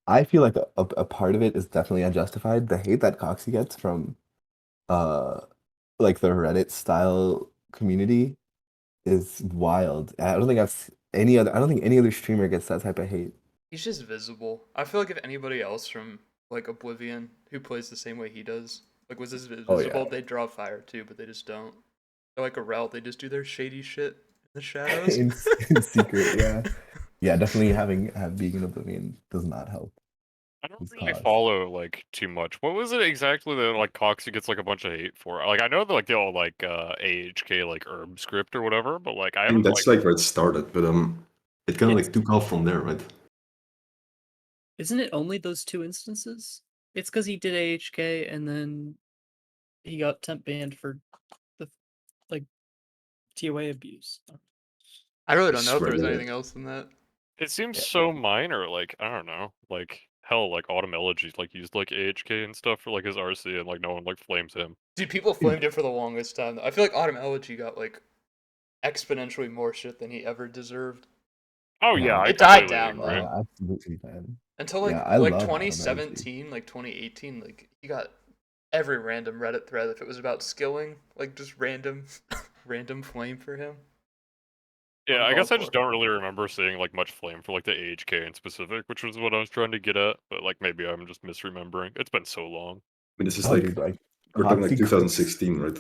I feel like a part of it is definitely unjustified. The hate that Coxie gets from, like the Reddit style community is wild. I don't think I don't think any other streamer gets that type of hate. He's just visible. I feel like if anybody else from like Oblivion who plays the same way he does, like was this visible, Oh, yeah. they'd draw fire too, but they just don't. They're like a rel, they just do their shady shit in the shadows. in secret, yeah. Yeah, definitely being in Oblivion does not help. I don't his really cause. follow like too much. What was it exactly that like Coxie gets like a bunch of hate for? Like I know that like the all like AHK like herb script or whatever, but like I I mean, haven't that's like where it started, but it kind of like took off from there, right? Isn't it only those 2 instances? It's because he did AHK and then he got temp banned for the like TOA abuse. I really I don't know if there swear was that anything else than that. It seems Yeah. so minor, like, I don't know, like, hell, like, Autumn Elegy, like, used, like, AHK and stuff for, like, his RC, and, like, no one, like, flames him. Dude, people flamed it for the longest time. I feel like Autumn Elegy got like exponentially more shit than he ever deserved. Oh, yeah, I It died completely down, agree. though. Absolutely, man. Until Yeah, like I like love Autumn Elegy. 2017, like 2018, like he got every random Reddit thread if it was about skilling, like just random random flame for him. Yeah, I Uncalled guess I for. just don't really remember seeing, like, much flame for, like, the AHK in specific, which was what I was trying to get at, but, like, maybe I'm just misremembering. It's been so long. I mean, this is Oh, like dude, like we're talking like Coxie cooks. 2016, right?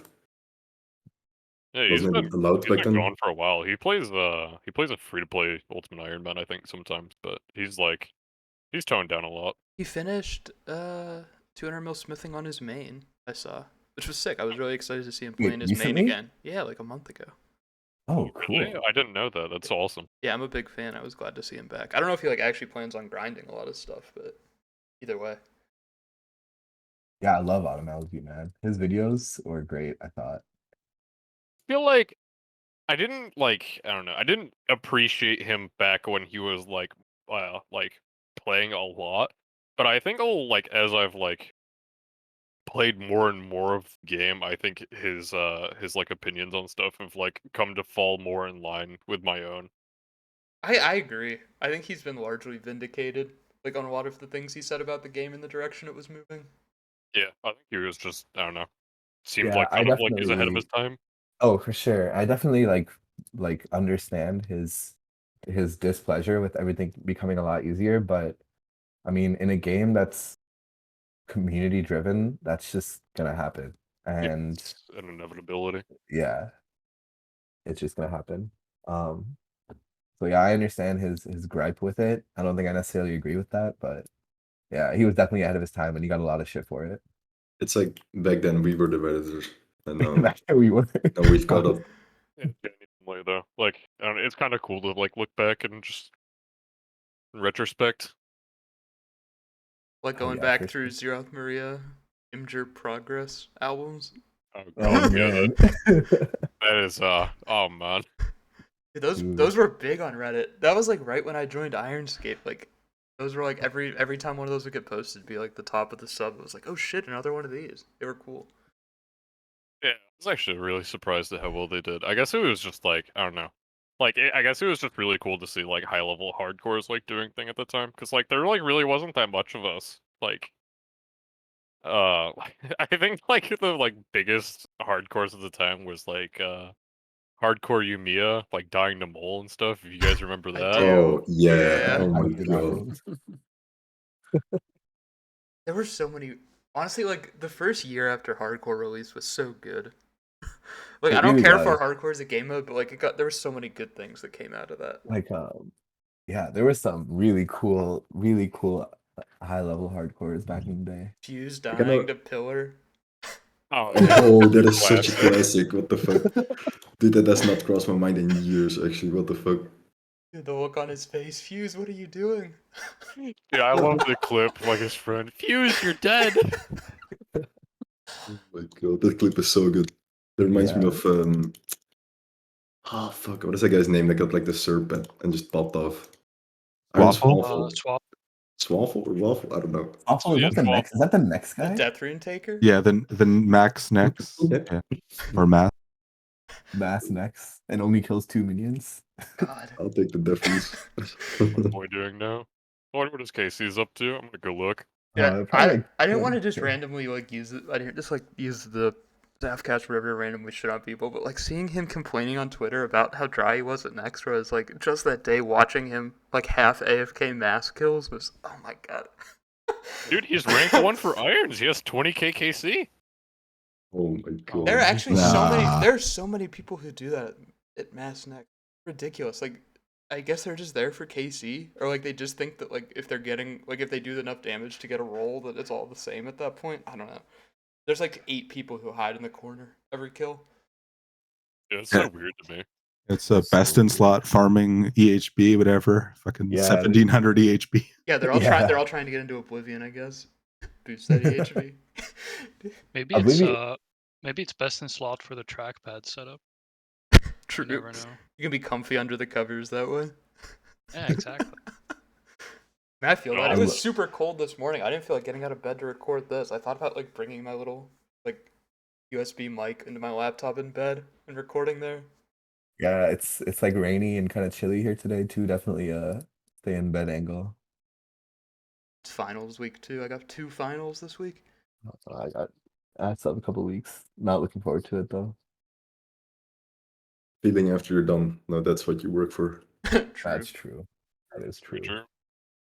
Yeah, Wasn't it allowed he's back been then? gone for a while. He plays a free-to-play Ultimate Iron Man, I think, sometimes, but he's, like, he's toned down a lot. He finished 200 mil smithing on his main, I saw, which was sick. I was really excited to see him Wait, playing his main recently? again. Yeah, like a month ago. Oh, Really? cool. I didn't know that. That's awesome. Yeah, I'm a big fan. I was glad to see him back. I don't know if he like actually plans on grinding a lot of stuff, but either way. Yeah, I love Autumn Elegy, man. His videos were great, I thought. I feel like I didn't like I don't know. I didn't appreciate him back when he was like playing a lot. But I think like as I've like played more and more of the game, I think his like opinions on stuff have like come to fall more in line with my own. I agree. I think he's been largely vindicated, like on a lot of the things he said about the game and the direction it was moving. Yeah, I think he was just I don't know. Seemed Yeah, like I kind of like he was ahead of his definitely. time. Oh, for sure. I definitely like understand his displeasure with everything becoming a lot easier, but I mean, in a game that's community driven, that's just gonna happen. Yeah, And it's an inevitability. yeah, it's just gonna happen. Um, so yeah, I understand his gripe with it. I don't think I necessarily agree with that, but yeah, he was definitely ahead of his time and he got a lot of shit for it. It's like back then we were the Redditors, and That's how we were. now we've caught up. Yeah, genuinely though. Like I don't know, it's kind of cool to like look back and just in retrospect. Like Oh going yeah, back for through sure. Zeroth Maria, Imgur Progress albums. Oh Oh god, yeah, man. that is oh man. Dude, Dude. those were big on Reddit. That was like right when I joined Ironscape. Like those were like every time one of those would get posted, it'd be like the top of the sub. It was like, oh shit, another one of these. They were cool. Yeah, I was actually really surprised at how well they did. I guess it was just like I don't know, like I guess it was just really cool to see like high level hardcores like doing thing at the time because like there like really wasn't that much of us. Like I think like the like biggest hardcores at the time was like hardcore Yumiya like dying to mole and stuff. If you guys remember I that. do. Oh yeah! Yeah. Oh I my do not god! There were so many. Honestly, like the first year after Hardcore release was so good. Like It I don't really care for was. Hardcore as a game mode, but like there were so many good things that came out of that. Like yeah, there were some really cool high level hardcores back in the day. Fuse I kinda- dying to Pillar. Oh, Oh, that is such a Classic. classic. What the fuck? Dude, that has not crossed my mind in years. Actually, what the fuck? Dude, the look on his face. Fuse, what are you doing? Yeah, I love the clip like his friend. Fuse, you're dead. Oh my god, that clip is so good. That reminds me Yeah. of oh fuck, what is that guy's name that got like the serpent and just popped off? Iron Waffle? Swaffle. Swap. Swaffle or Waffle? I don't know. Also, Yeah, is that the well- next? Is that the next The guy? Death Rune Taker? Yeah, the Max Nex. Yeah. Yeah. Or Math. mass next and only kills 2 minions. God. I'll take the difference. What's boy doing now? I wonder what his KC's up to. I'm gonna go look. Yeah, Probably like I didn't want to 20. just randomly like use it. I didn't just like use the Zafcast whatever to randomly shit on people, but like seeing him complaining on Twitter about how dry he was at next, where I was like just that day watching him like half AFK mass kills was oh my god. Dude, he's ranked 1 for irons. He has 20k KC. Oh my god. There are actually so many. Nah. There are so many people who do that at mass next. Ridiculous. Like, I guess they're just there for KC, or like they just think that like if they're getting like if they do enough damage to get a roll that it's all the same at that point. I don't know. There's like 8 people who hide in the corner every kill. Yeah, it's so weird to me. It's a best in slot farming EHB, whatever. Fucking Yeah. 1700 EHB. Yeah, they're all Yeah. trying. They're all trying to get into Oblivion, I guess. Boost that EHV. Maybe I it's believe maybe it's best in slot for the trackpad setup. True. You never know. You can be comfy under the covers that way. Yeah, exactly. Man, I feel that. It I'm- was super cold this morning. I didn't feel like getting out of bed to record this. I thought about like bringing my little like USB mic into my laptop in bed and recording there. Yeah, it's like rainy and kind of chilly here today too. Definitely stay in bed angle. It's finals week too. I got 2 finals this week. I still have a couple weeks. Not looking forward to it though. Feeling after you're done. No, that's what you work for. True. That's true. That is true. True.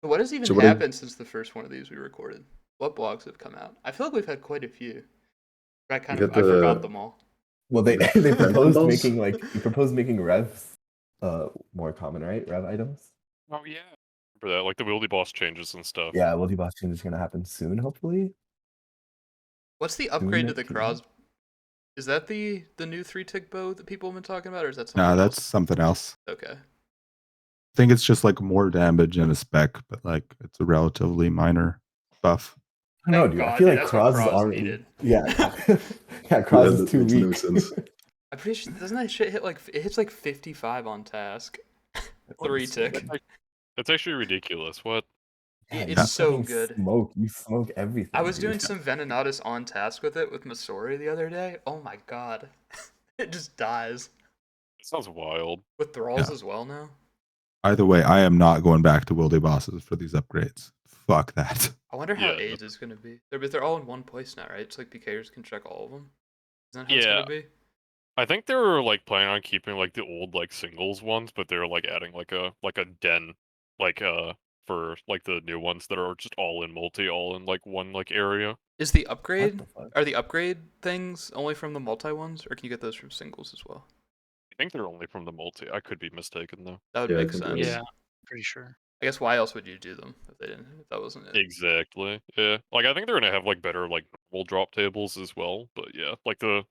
So what has even So what are- happened since the first one of these we recorded? What blogs have come out? I feel like we've had quite a few. I got forgot the- them all. Well, they The they proposed bundles? making revs more common, right? Rev items. Oh yeah. For that, like the Wildy Boss changes and stuff. Yeah, Wildy Boss change is gonna happen soon, hopefully. What's the upgrade to the 19. cross? Is that the new 3-tick bow that people have been talking about, or is that something Nah, else? that's something else. Okay. I think it's just like more damage and a spec, but like it's a relatively minor buff. I don't know, Thank dude. I God, feel dude, like that's what Cross is Cross already. needed. Yeah, yeah. Cross Yeah, is that too makes no weak. sense. I'm pretty sure doesn't that shit hit like it hits like 55 on task. 3-tick. That's actually ridiculous. What? Yeah, It's you so fucking good. You smoke everything. I was dude. doing some Venenatus on task with it with Masori the other day. Oh my god. It just dies. It sounds wild. With Thralls Yeah. as well now. Either way, I am not going back to Wildy bosses for these upgrades. Fuck that. I wonder how Yeah. AIDS is gonna be. They're all in one place now, right? It's like PKers can check all of them. Isn't that how it's Yeah. gonna be? I think they were like planning on keeping like the old like singles ones, but they're like adding like a den like for like the new ones that are just all in multi, all in like one like area. Is the upgrade the fuck? are the upgrade things only from the multi ones, or can you get those from singles as well? I think they're only from the multi. I could be mistaken though. That would Yeah, I make think sense. it is. Yeah, pretty sure. I guess why else would you do them if they didn't if that wasn't it? Exactly. Yeah. Like I think they're gonna have like better like normal drop tables as well. But yeah, like the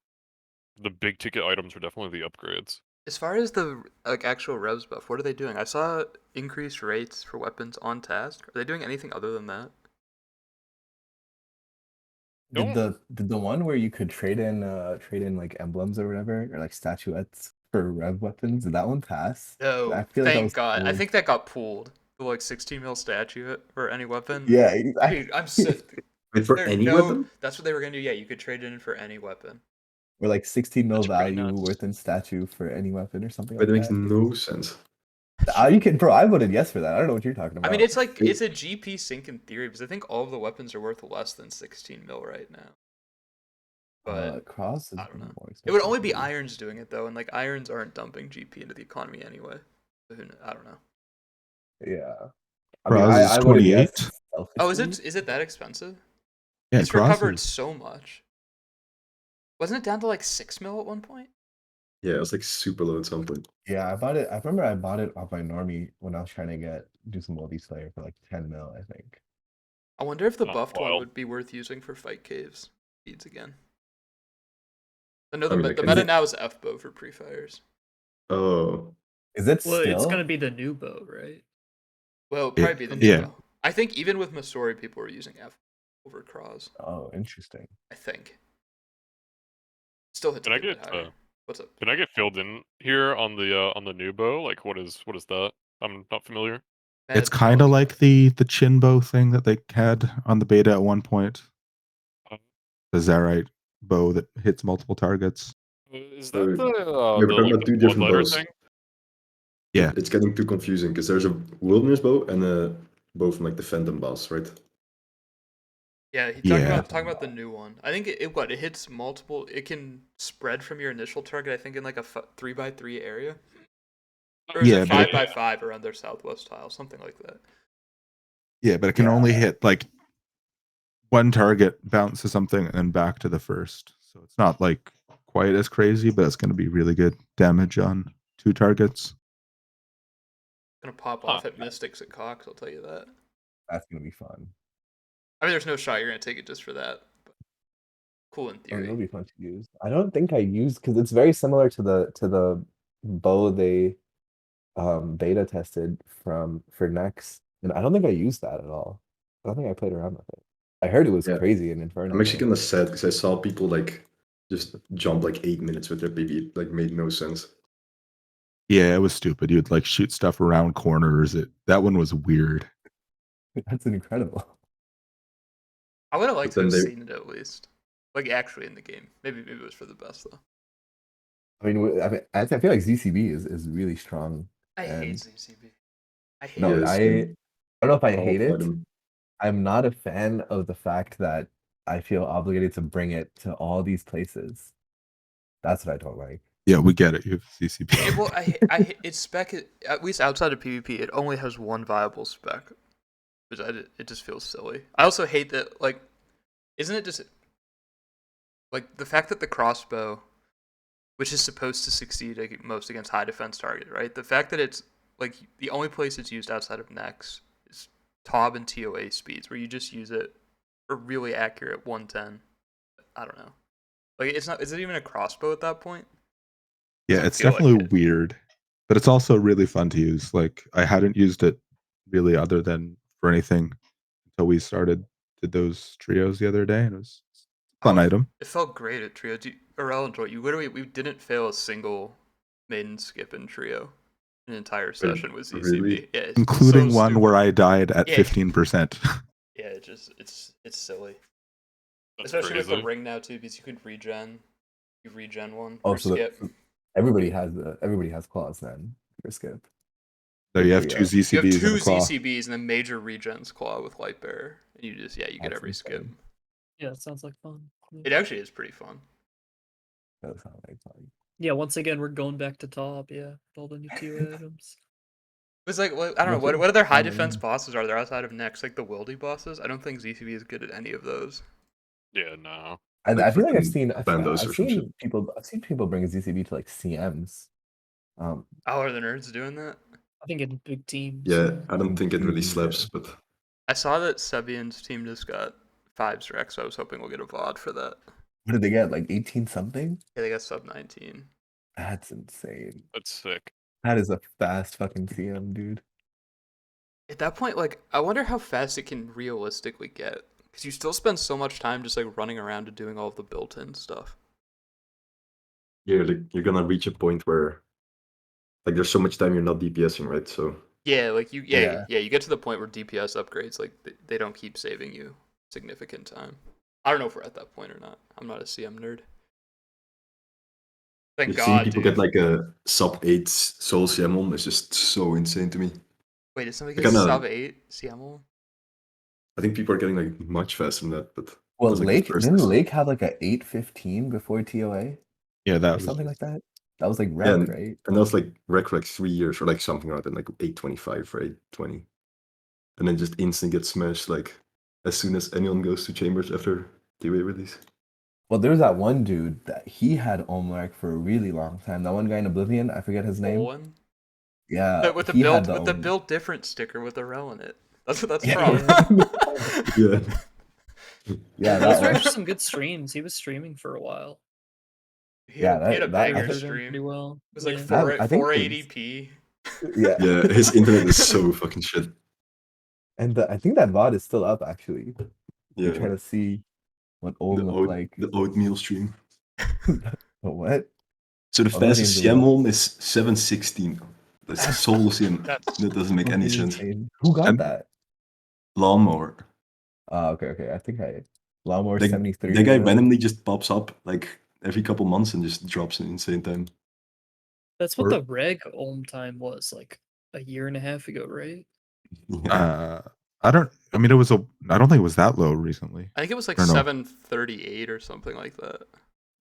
big ticket items are definitely the upgrades. As far as the like actual revs buff, what are they doing? I saw increased rates for weapons on task. Are they doing anything other than that? Did Don't- the one where you could trade in like emblems or whatever or like statuettes for rev weapons? Did that one pass? No, I feel like that thank was God. I pulled. think that got pulled. The like 16 mil statue for any weapon. Yeah, exactly. Dude, I'm sick. Wait, for There's any no- weapon? That's what they were gonna do. Yeah, you could trade it in for any weapon. Or like 16 mil That's pretty value nuts. worth in statue for any weapon or something Wait, like that makes that. no sense. You can, bro. I voted yes for that. I don't know what you're talking about. I mean, it's like It- it's a GP sync in theory because I think all of the weapons are worth less than 16 mil right now. But Cross is I don't know. more it would expensive only be maybe. irons doing it though, and like irons aren't dumping GP into the economy anyway. So I don't know. Yeah. Cross is I voted 28. yes Oh, is selfishly. it that expensive? Yeah, It's Cross recovered is so much. Wasn't it down to like 6 mil at one point? Yeah, it was like super low at some point. Yeah, I bought it. I remember I bought it off my normie when I was trying to do some multiplayer for like 10 mil, I think. I wonder if the Oh, buffed one wild. would be worth using for fight caves speeds again. I know I mean, the like, meta is it- now is F bow for pre-fires. Oh, Is it Well, still? it's gonna be the new bow, right? Well, it'll Yeah, probably be the new yeah. bow. I think even with Masori, people are using F over Cross. Oh, interesting. I think. Still hits Can I a bit get, higher. What's up? Can I get filled in here on the new bow? Like what is that? I'm not familiar. it's Mad kind of Dog. like the chin bow thing that they had on the beta at one point. Uh, The Zarite bow that hits multiple targets. Is So, that the we're talking like about the two different blood letter bows. thing? Yeah. It's getting too confusing because there's a wilderness bow and a bow from like the Phantom boss, right? Yeah, he Yeah. talking about the new one. I think it hits multiple. It can spread from your initial target. I think in like a 3x3 area, or is Yeah, it but 5x5 around their southwest tile, something like that. Yeah, but it can Yeah. only hit like one target, bounce to something, and then back to the first. So it's not like quite as crazy, but it's going to be really good damage on 2 targets. Gonna pop Huh. off at Mystics at Cox. I'll tell you that. That's gonna be fun. I mean, there's no shot you're gonna take it just for that. But cool in I mean, theory. it'll be fun to use. I don't think I used because it's very similar to the bow they beta tested for Nex, and I don't think I used that at all. I don't think I played around with it. I heard it was Yeah. crazy in Inferno. I'm actually though. kind of sad because I saw people like just jump like 8 minutes with their BB. It like made no sense. Yeah, it was stupid. You'd like shoot stuff around corners. That one was weird. That's incredible. I would have liked to then have they- seen it at least, like actually in the game. Maybe it was for the best though. I mean, I feel like ZCB is really strong. I hate And- ZCB. I hate No, it. Yes, I and don't know if I I'll hate fight it. him. I'm not a fan of the fact that I feel obligated to bring it to all these places. That's what I don't like. Yeah, we get it. You have CCP. Well, its spec, at least outside of PvP, it only has one viable spec, which it just feels silly. I also hate that, like, isn't it just like the fact that the crossbow, which is supposed to succeed most against high defense target, right? The fact that it's like the only place it's used outside of Nex is TOB and TOA speeds, where you just use it for really accurate 110. I don't know. Like, it's not. Is it even a crossbow at that point? Yeah, Doesn't it's feel like definitely it. weird, but it's also really fun to use. Like I hadn't used it really other than for anything until we did those trios the other day, and it was a fun item. It felt great at trio. Aurel and Joy, we didn't fail a single maiden skip in trio an entire session with ZCB. really? Yeah, it's Including so one stupid. where I died at Yeah. 15%. Yeah, it's silly. That's Especially crazy. with the ring now too, because you could regen. You regen one Oh, for so skip. everybody has claws then for skip. So you have Yeah. 2 You have ZCBs two and a claw. ZCBs and then major regens claw with Lightbearer, and you get That's every skip. insane. Yeah, it sounds like fun. Yeah. It actually is pretty fun. That sounds like fun. Yeah, once again, we're going back to top. Yeah, with all the new TOA items. It's like, I don't know, Nothing. what other high defense bosses are there outside of Nex? Like the Wildy bosses? I don't think ZCB is good at any of those. Yeah, no. I feel like I've freaking seen Bandos or some shit. I've seen people bring ZCB to like CMs. Oh, are the nerds doing that? I think in big teams. Yeah, I don't think it really Mhm, slaps, yeah. but I saw that Sebian's team just got 5s Rex, so I was hoping we'll get a VOD for that. What did they get? Like 18 something? Yeah, they got sub 19. That's insane. That's sick. That is a fast fucking CM, dude. At that point, like, I wonder how fast it can realistically get. Because you still spend so much time just, like, running around and doing all of the built-in stuff. you're gonna reach a point where like there's so much time you're not DPSing, right? So Yeah, like, you Yeah. you get to the point where DPS upgrades, like, they don't keep saving you significant time. I don't know if we're at that point or not. I'm not a CM nerd. Thank you've God, seen people dude. get like a sub 8 soul CM is just so insane to me. Wait, did somebody I get kinda- sub 8 CM? I think people are getting like much faster than that, but Well, that's, like, the Lake first didn't test. Lake have like a 815 before TOA Yeah, that or was something like that? That was like Yeah, rec, right? and that was like rec for like 3 years or like something like that, like 825 or 820. And then just instant get smashed like as soon as anyone goes to chambers after TOA release. Well, there was that one dude that he had Omlark for a really long time. That one guy in Oblivion, I forget his name. Owen? Yeah, With the he had build Omen. build different sticker with the rel in it. That's the Yeah. problem. Yeah. Yeah, Those that were one. some good streams. He was streaming for a while. He had a I banger think- stream. Pretty well. It was like Yeah. That- I think 480p. Yeah, Yeah, his internet is so fucking shit. and I think that VOD is still up actually. Yeah. You're trying to see what The, Omen looked oat, like. the oatmeal stream. But what? So the Oh, that fastest seems a CM lot. one is 716. That's soul CM. That's That doesn't make any Fucking sense. insane. Who got And- that? Lawnmower. Okay. I think I Lawnmower Like, 73. that guy or whatever. randomly just pops up like every couple months and just drops an insane time. That's what Or- the reg Ulm time was like a year and a half ago, right? Yeah. I don't think it was that low recently. I think it was like I don't know. 738 or something like that.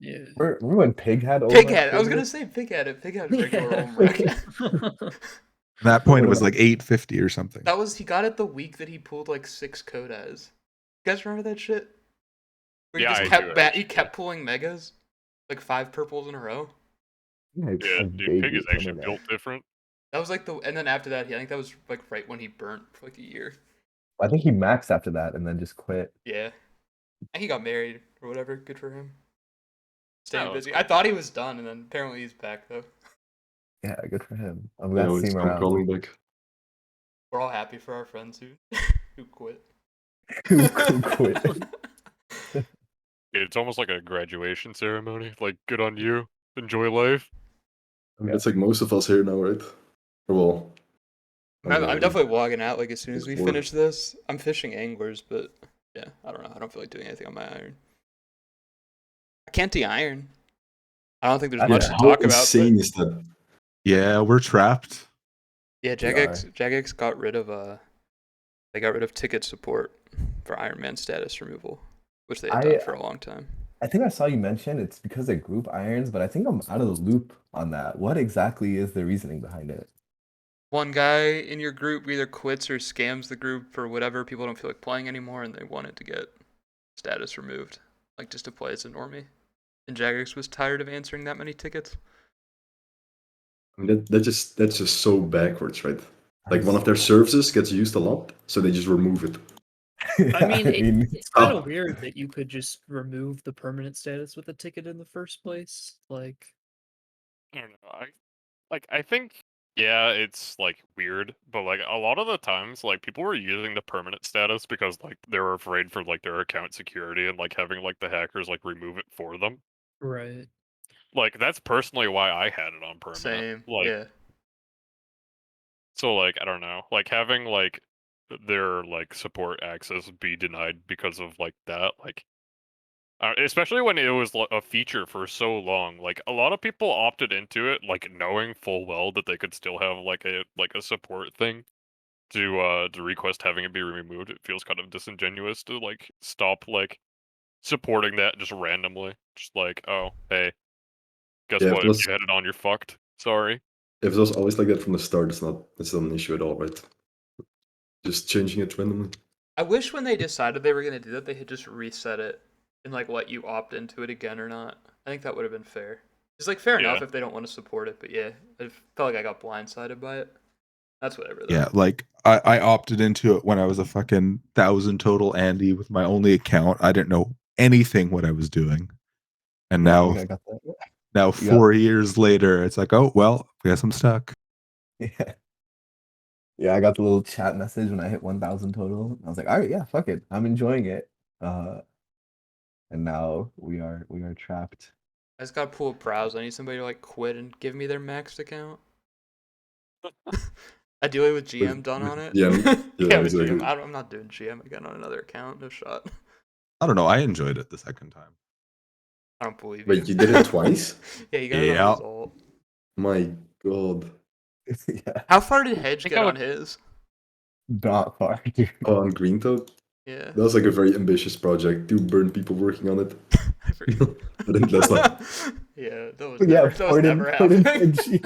Yeah. Remember when Pig had Ulm Pig at had. I was gonna Pig? say Pig had it. Pig had regular Ulm rec. At that point, it was like 850 or something. That was he got it the week that he pulled like 6 Kodas. You guys remember that shit? Where Yeah, he I just do, kept he actually. kept pulling megas, like 5 purples in a row. Yeah, Yeah, dude, Pig is actually built different. That was like and then after that, I think that was like right when he burnt for like a year. I think he maxed after that and then just quit. Yeah, and he got married or whatever. Good for him. Staying Oh, busy. cool. I thought he was done, and then apparently he's back though. Yeah, good for him. I'm Yeah, glad to see it's him come around. crawling back. We're all happy for our friends who quit. Who quit? It's almost like a graduation ceremony. Like, good on you. Enjoy life. I mean, that's like most of us here now, right? Well, I'm definitely logging out like as soon as we Before. finish this. I'm fishing anglers, but yeah, I don't know. I don't feel like doing anything on my iron. I can't de-iron. I don't think there's much to how talk about. insane But is that? Yeah, we're trapped. yeah, We are. Jagex got rid of they got rid of ticket support for Iron Man status removal, which they had done for a long time. I think I saw you mention it's because of group irons, but I think I'm out of the loop on that. What exactly is the reasoning behind it? One guy in your group either quits or scams the group for whatever. People don't feel like playing anymore, and they wanted to get status removed, like just to play as a normie. And Jagex was tired of answering that many tickets. I mean, that's just so backwards, right? Like one of their services gets used a lot, so they just remove it. I mean, it's kind of Oh. weird that you could just remove the permanent status with a ticket in the first place. Like, I don't know. I think yeah, it's like weird, but like a lot of the times, like people were using the permanent status because like they were afraid for like their account security and like having like the hackers like remove it for them. right. Like that's personally why I had it on permanent. Same. Like Yeah. so like I don't know, like having like their like support access be denied because of like that, like especially when it was a feature for so long. Like a lot of people opted into it, like knowing full well that they could still have like a support thing to request having it be removed. It feels kind of disingenuous to like stop like supporting that just randomly. Just like, oh hey, guess Yeah, what? If plus- you had it on, you're fucked. Sorry. If it was always like that from the start, it's not an issue at all, right? Just changing it randomly. I wish when they decided they were gonna do that, they had just reset it and like let you opt into it again or not. I think that would have been fair. It's like fair enough Yeah. if they don't want to support it, but yeah, I felt like I got blindsided by it. That's whatever. Though. Yeah, like I opted into it when I was a fucking 1,000 total Andy with my only account. I didn't know anything what I was doing, and Yeah, I now think I got that. now You 4 years later, it's like, oh well, I guess I'm stuck. Yeah. Yeah, I got the little chat message when I hit 1,000 total. I was like, all right, yeah, fuck it. I'm enjoying it. And now we are trapped. I just gotta pull a browse. I need somebody to like quit and give me their maxed account. Ideally with GM done on it. GM? Yeah, Yeah, with exactly. GM. I'm not doing GM again on another account. No shot. I don't know. I enjoyed it the second time. I don't believe you. Wait, you did it twice? Yeah, you got it on Yeah. result. My god. Yeah, How far did Hedge think get I on would- his? not far, dude. Oh, on Green Toad? Yeah. That was like a very ambitious project. 2 burn people working on it. I forget. But then that's not. Yeah, that was Yeah, never, that was never Pardon happening. and G.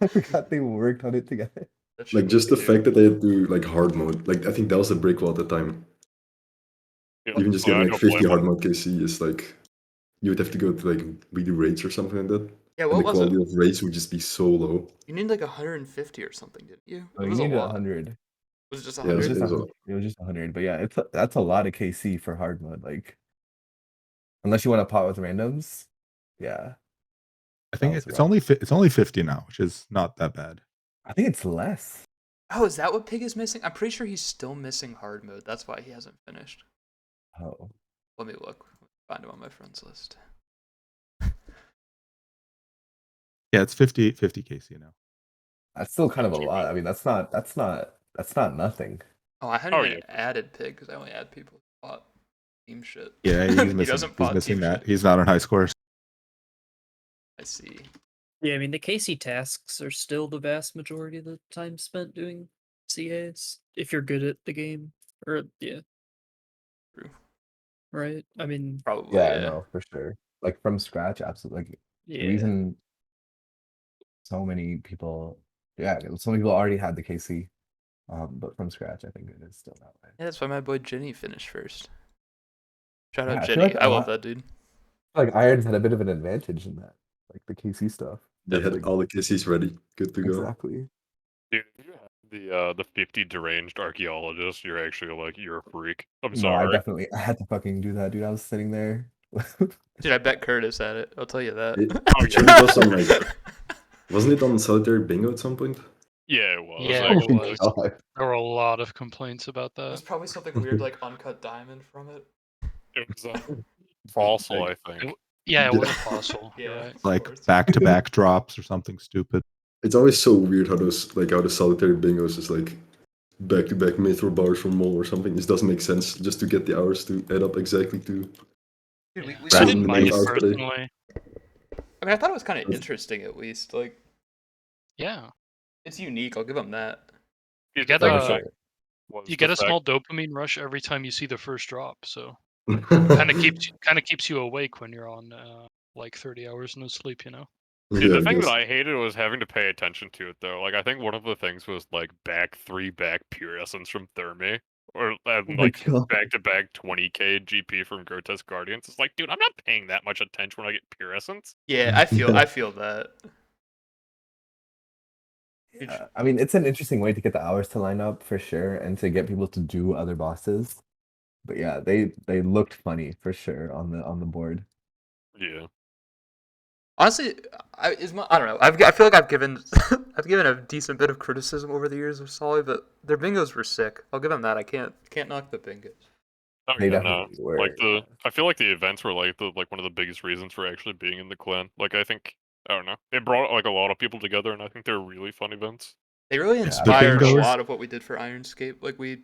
I forgot they worked on it together. That shit Like was just the cute. fact that they had to like hard mode. Like I think that was a brick wall at the time. Yeah, Even just I getting like don't 50 blame hard them. mode KC is like you would have to go to like redo raids or something like that. Yeah, And what the was it? quality of raids would just be so low. You need like 150 or something, didn't you? Oh, It you was a needed lot. 100. Was it just Yeah, it was- 100? it was a- It was just 100, but yeah, that's a lot of KC for hard mode. Like, unless you want to pot with randoms, yeah. I think Sounds it's rough. only 50 now, which is not that bad. I think it's less. Oh, is that what Pig is missing? I'm pretty sure he's still missing hard mode. That's why he hasn't finished. Oh, Let me look. Find him on my friends list. Yeah, it's 50 KC now. that's still kind of a Too lot. bad. I mean, that's not nothing. Oh, I hadn't Oh, even yeah. added Pig because I only add people who bought team shit. Yeah, he's He missing. doesn't He's bot missing team that. shit. He's not on high scores. see. Yeah, I mean the KC tasks are still the vast majority of the time spent doing CAs if you're good at the game. Or yeah, True. right? I mean, Probably. Yeah, Yeah. no, for sure. Like from scratch, absolutely. Like the yeah. reason so many people already had the KC, but from scratch, I think it is still that way. Yeah, that's why my boy Jenny finished first. Shout Yeah, out I feel Jenny. like I love that dude. like Irons had a bit of an advantage in that, like the KC stuff. They had Definitely. all the KCs ready, good to go. Exactly. Dude, if you have the 50 deranged archaeologists, you're actually like, you're a freak. I'm No, I sorry. had to fucking do that, dude. I was sitting there. Dude, I bet Curtis had it. I'll tell you that. I'm sure it was on like, wasn't it on Solitary Bingo at some point? Yeah, it was. Yeah, like, it was. God. There were a lot of complaints about There's that. probably something weird like uncut diamond from it. it was fossil, I It think. w- Yeah, it Yeah. was a fossil. You're Yeah. right. Like course. back-to-back drops or something stupid. It's always so weird how the Solitary Bingos is like back-to-back mithril bars from Mole or something. This doesn't make sense just to get the hours to add up exactly to. Dude, we Yeah. we I Right. didn't didn't mind it Hours per day. personally. I mean, I thought it was kind of That's- interesting at least. Like, Yeah, it's unique. I'll give them that. you The get fact a that was you the get a fact- small dopamine rush every time you see the first drop. So kind of keeps you awake when you're on like 30 hours no sleep. You know. Dude, Yeah, the I thing guess. that I hated was having to pay attention to it though. Like I think one of the things was like back pure essence from Thermi, or Oh my like God. back 20k GP from Grotesque Guardians. It's like, dude, I'm not paying that much attention when I get pure essence. Yeah, I feel that. Yeah, I mean, it's an interesting way to get the hours to line up for sure, and to get people to do other bosses. But yeah, they looked funny for sure on the board. Yeah. Honestly, I don't know. I feel like I've given I've given a decent bit of criticism over the years of Solly, but their bingos were sick. I'll give them that. I can't knock the bingos. Oh, They yeah, no. definitely were. Like yeah. I feel like the events were like one of the biggest reasons for actually being in the clan. Like I think, I don't know, it brought like a lot of people together, and I think they're really fun events. They really the inspired a bingos- lot of what we did for Ironscape. Like we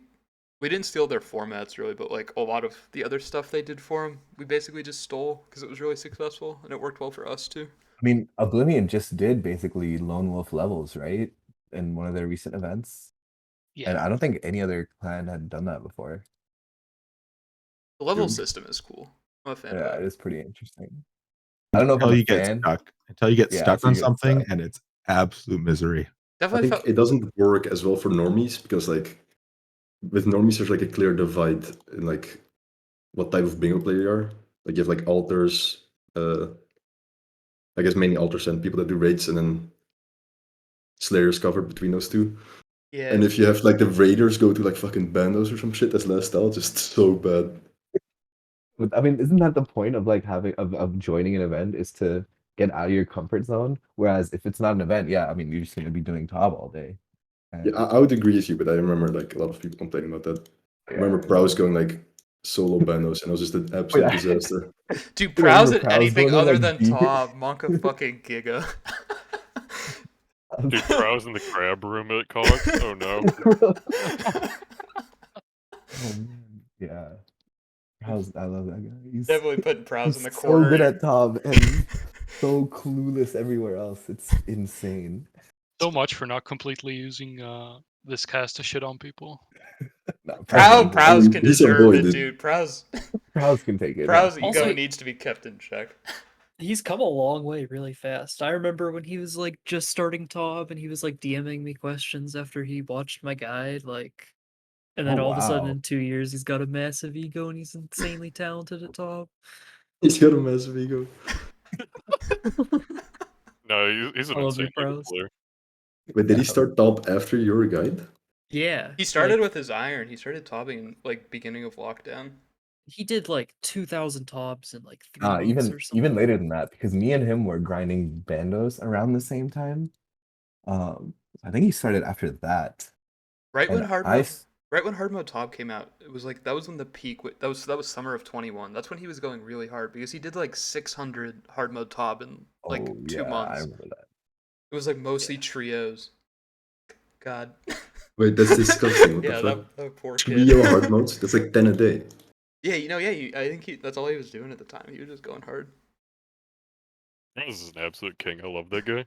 didn't steal their formats really, but like a lot of the other stuff they did for them, we basically just stole because it was really successful and it worked well for us too. I mean, Oblivion just did basically Lone Wolf levels, right? In one of their recent events. And Yeah. I don't think any other clan had done that before. The level Dude. system is cool. I'm a fan Yeah, of it that. is pretty interesting. I don't know if I'm Until a you get fan. stuck. Until you get Yeah, stuck until on you get something, stuck. and it's absolute misery. I Definitely think felt it doesn't work as well for normies because like with normies there's like a clear divide in like what type of bingo player you are. Like you have like alters, I guess mainly alters and people that do raids, and then slayers covered between those two. yeah. And if you have like the raiders go to like fucking bandos or some shit, that's last style, just so bad. I mean, isn't that the point of like having of joining an event, is to get out of your comfort zone? Whereas if it's not an event, yeah, I mean, you're just gonna be doing Tob all day. And, Yeah, I would agree with you, but I remember like a lot of people complaining about that. I remember Prowse going like solo bandos, and it was just an absolute Wait, disaster. Dude, I remember Prowse at Prowse anything going to, other like, than beat- Tob, Monka fucking Giga. Dude, Prowse in the crab room at Cox. Oh no. Oh man, yeah. Prowse, I love that guy. He's Definitely putting Prowse in the so corner. good at Tob and so clueless everywhere else. It's insane. So much for not completely using this cast to shit on people. No, Prowse can He's a deserve boy, it, dude. dude. Prowse can take it. ego Also- needs to be kept in check. He's come a long way really fast. I remember when he was like just starting Tob and he was like DMing me questions after he watched my guide, like, and then Oh, all of a sudden wow. in 2 years he's got a massive ego and he's insanely talented at Tob. He's got a massive ego. No, he's an I love you, insane Prowse. player. Wait, did he Yeah. start top after your guide? Yeah. He started like, with his iron. He started tobbing in like beginning of lockdown. he did like 2,000 Tobs in like 3 months Even or something. even later than that, because me and him were grinding bandos around the same time. I think he started after that. Right when And hard I mode, s- right when hard mode Tob came out, it was like that was when the peak. That was summer of 21. That's when he was going really hard because he did like 600 hard mode Tob in like Oh, 2 yeah, I months. remember that. It was like mostly trios. God. Wait, that's disgusting. What Yeah, the fuck? that poor kid. Trio hard modes? That's like 10 a day. Yeah, I think that's all he was doing at the time. He was just going hard. This is an absolute king. I love that guy.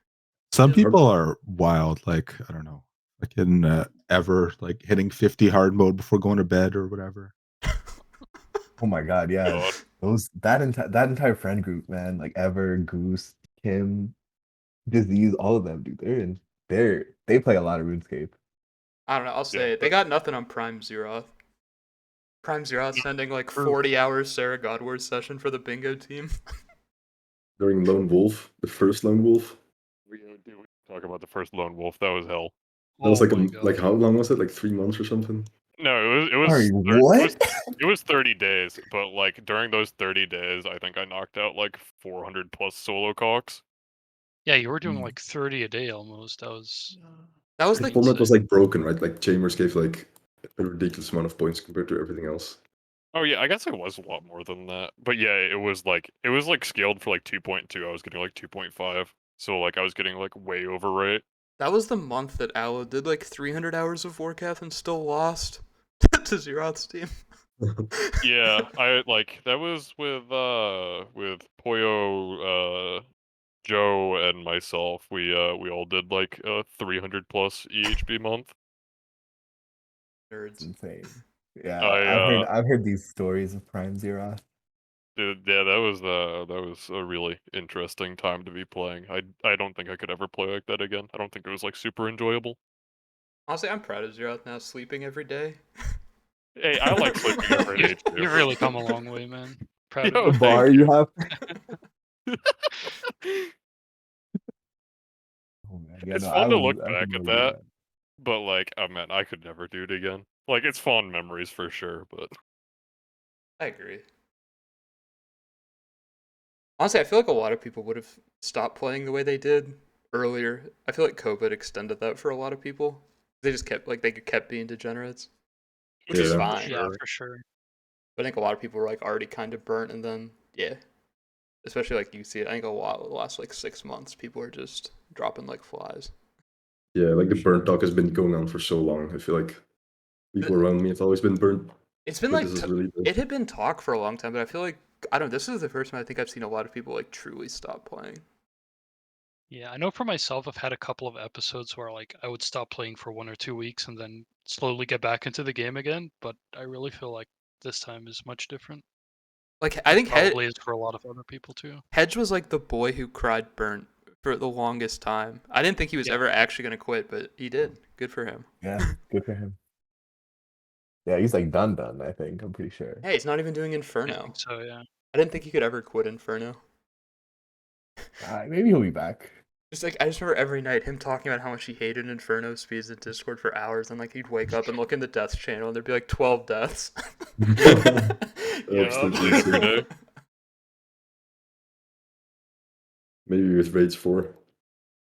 Some Yeah. people are wild, like I don't know, like in ever like hitting 50 hard mode before going to bed or whatever. Oh my god, yeah. God. That entire friend group, man, like Ever, Goose, Kim, Disease, all of them, dude. They play a lot of RuneScape. I don't know. I'll say it. They got nothing on Prime Zeroth. Prime Zeroth sending like True. 40 hours Sarah Godward session for the bingo team. During Lone Wolf, the first Lone Wolf. We talk about the first lone wolf. That was hell. That was Oh like my like God. how long was it? Like 3 months or something? No, it was Sorry, it was what? it was 30 days, but like during those 30 days, I think I knocked out like 400 plus solo cocks. Yeah, you were doing Mm. like 30 a day almost. That was That was The the format was insane. like broken, right? Like Chambers gave like a ridiculous amount of points compared to everything else. Oh yeah, I guess it was a lot more than that. But yeah, it was like scaled for like 2.2. I was getting like 2.5. So like I was getting like way over rate. that was the month that Aloe did like 300 hours of Warcraft and still lost to Zeroth's team. Yeah, I like that was with Poyo, Joe and myself. We all did like 300 plus EHB month. It's Nerds. insane. Yeah, I I've heard these stories of Prime Zero. yeah, that was a really interesting time to be playing. I don't think I could ever play like that again. I don't think it was like super enjoyable. Honestly, I'm proud of Zeroth now, sleeping every day. Hey, I like sleeping every day too. You've really come a long way, man. Proud Yo, of The you. bar thank you you. have. Oh man, yeah, It's no, fun to look I back can at relate to that, that. but like, oh man, I could never do it again. Like, it's fond memories for sure, but I agree. Honestly, I feel like a lot of people would have stopped playing the way they did earlier. I feel like COVID extended that for a lot of people. They just kept like they kept being degenerates, which is Yeah. fine. Yeah, for sure. But I think a lot of people were like already kind of burnt, and then yeah, especially like you see it. I think a lot the last like 6 months, people are just dropping like flies. Yeah, like the burnt talk has been going on for so long. I feel like people around me have always been burnt. It's been But like this is really it had been talk for a long time, but I feel like I don't know. This is the first time I think I've seen a lot of people like truly stop playing. Yeah, I know for myself, I've had a couple of episodes where like I would stop playing for 1 or 2 weeks and then slowly get back into the game again. But I really feel like this time is much different. Like I think Probably is for a lot of other people too. Hedge was like the boy who cried burnt for the longest time. I didn't think he was Yeah. ever actually gonna quit, but he did. Good for him. Yeah, good for him. Yeah, he's like done, I think. I'm pretty sure. Hey, he's not even doing I Inferno. think so, yeah. I didn't think he could ever quit Inferno. Maybe he'll be back. Just like I just remember every night him talking about how much he hated Inferno speeds in Discord for hours, and like he'd wake up and look in the deaths channel, and there'd be like 12 deaths. Absolutely every insane. day. Maybe with Raids 4,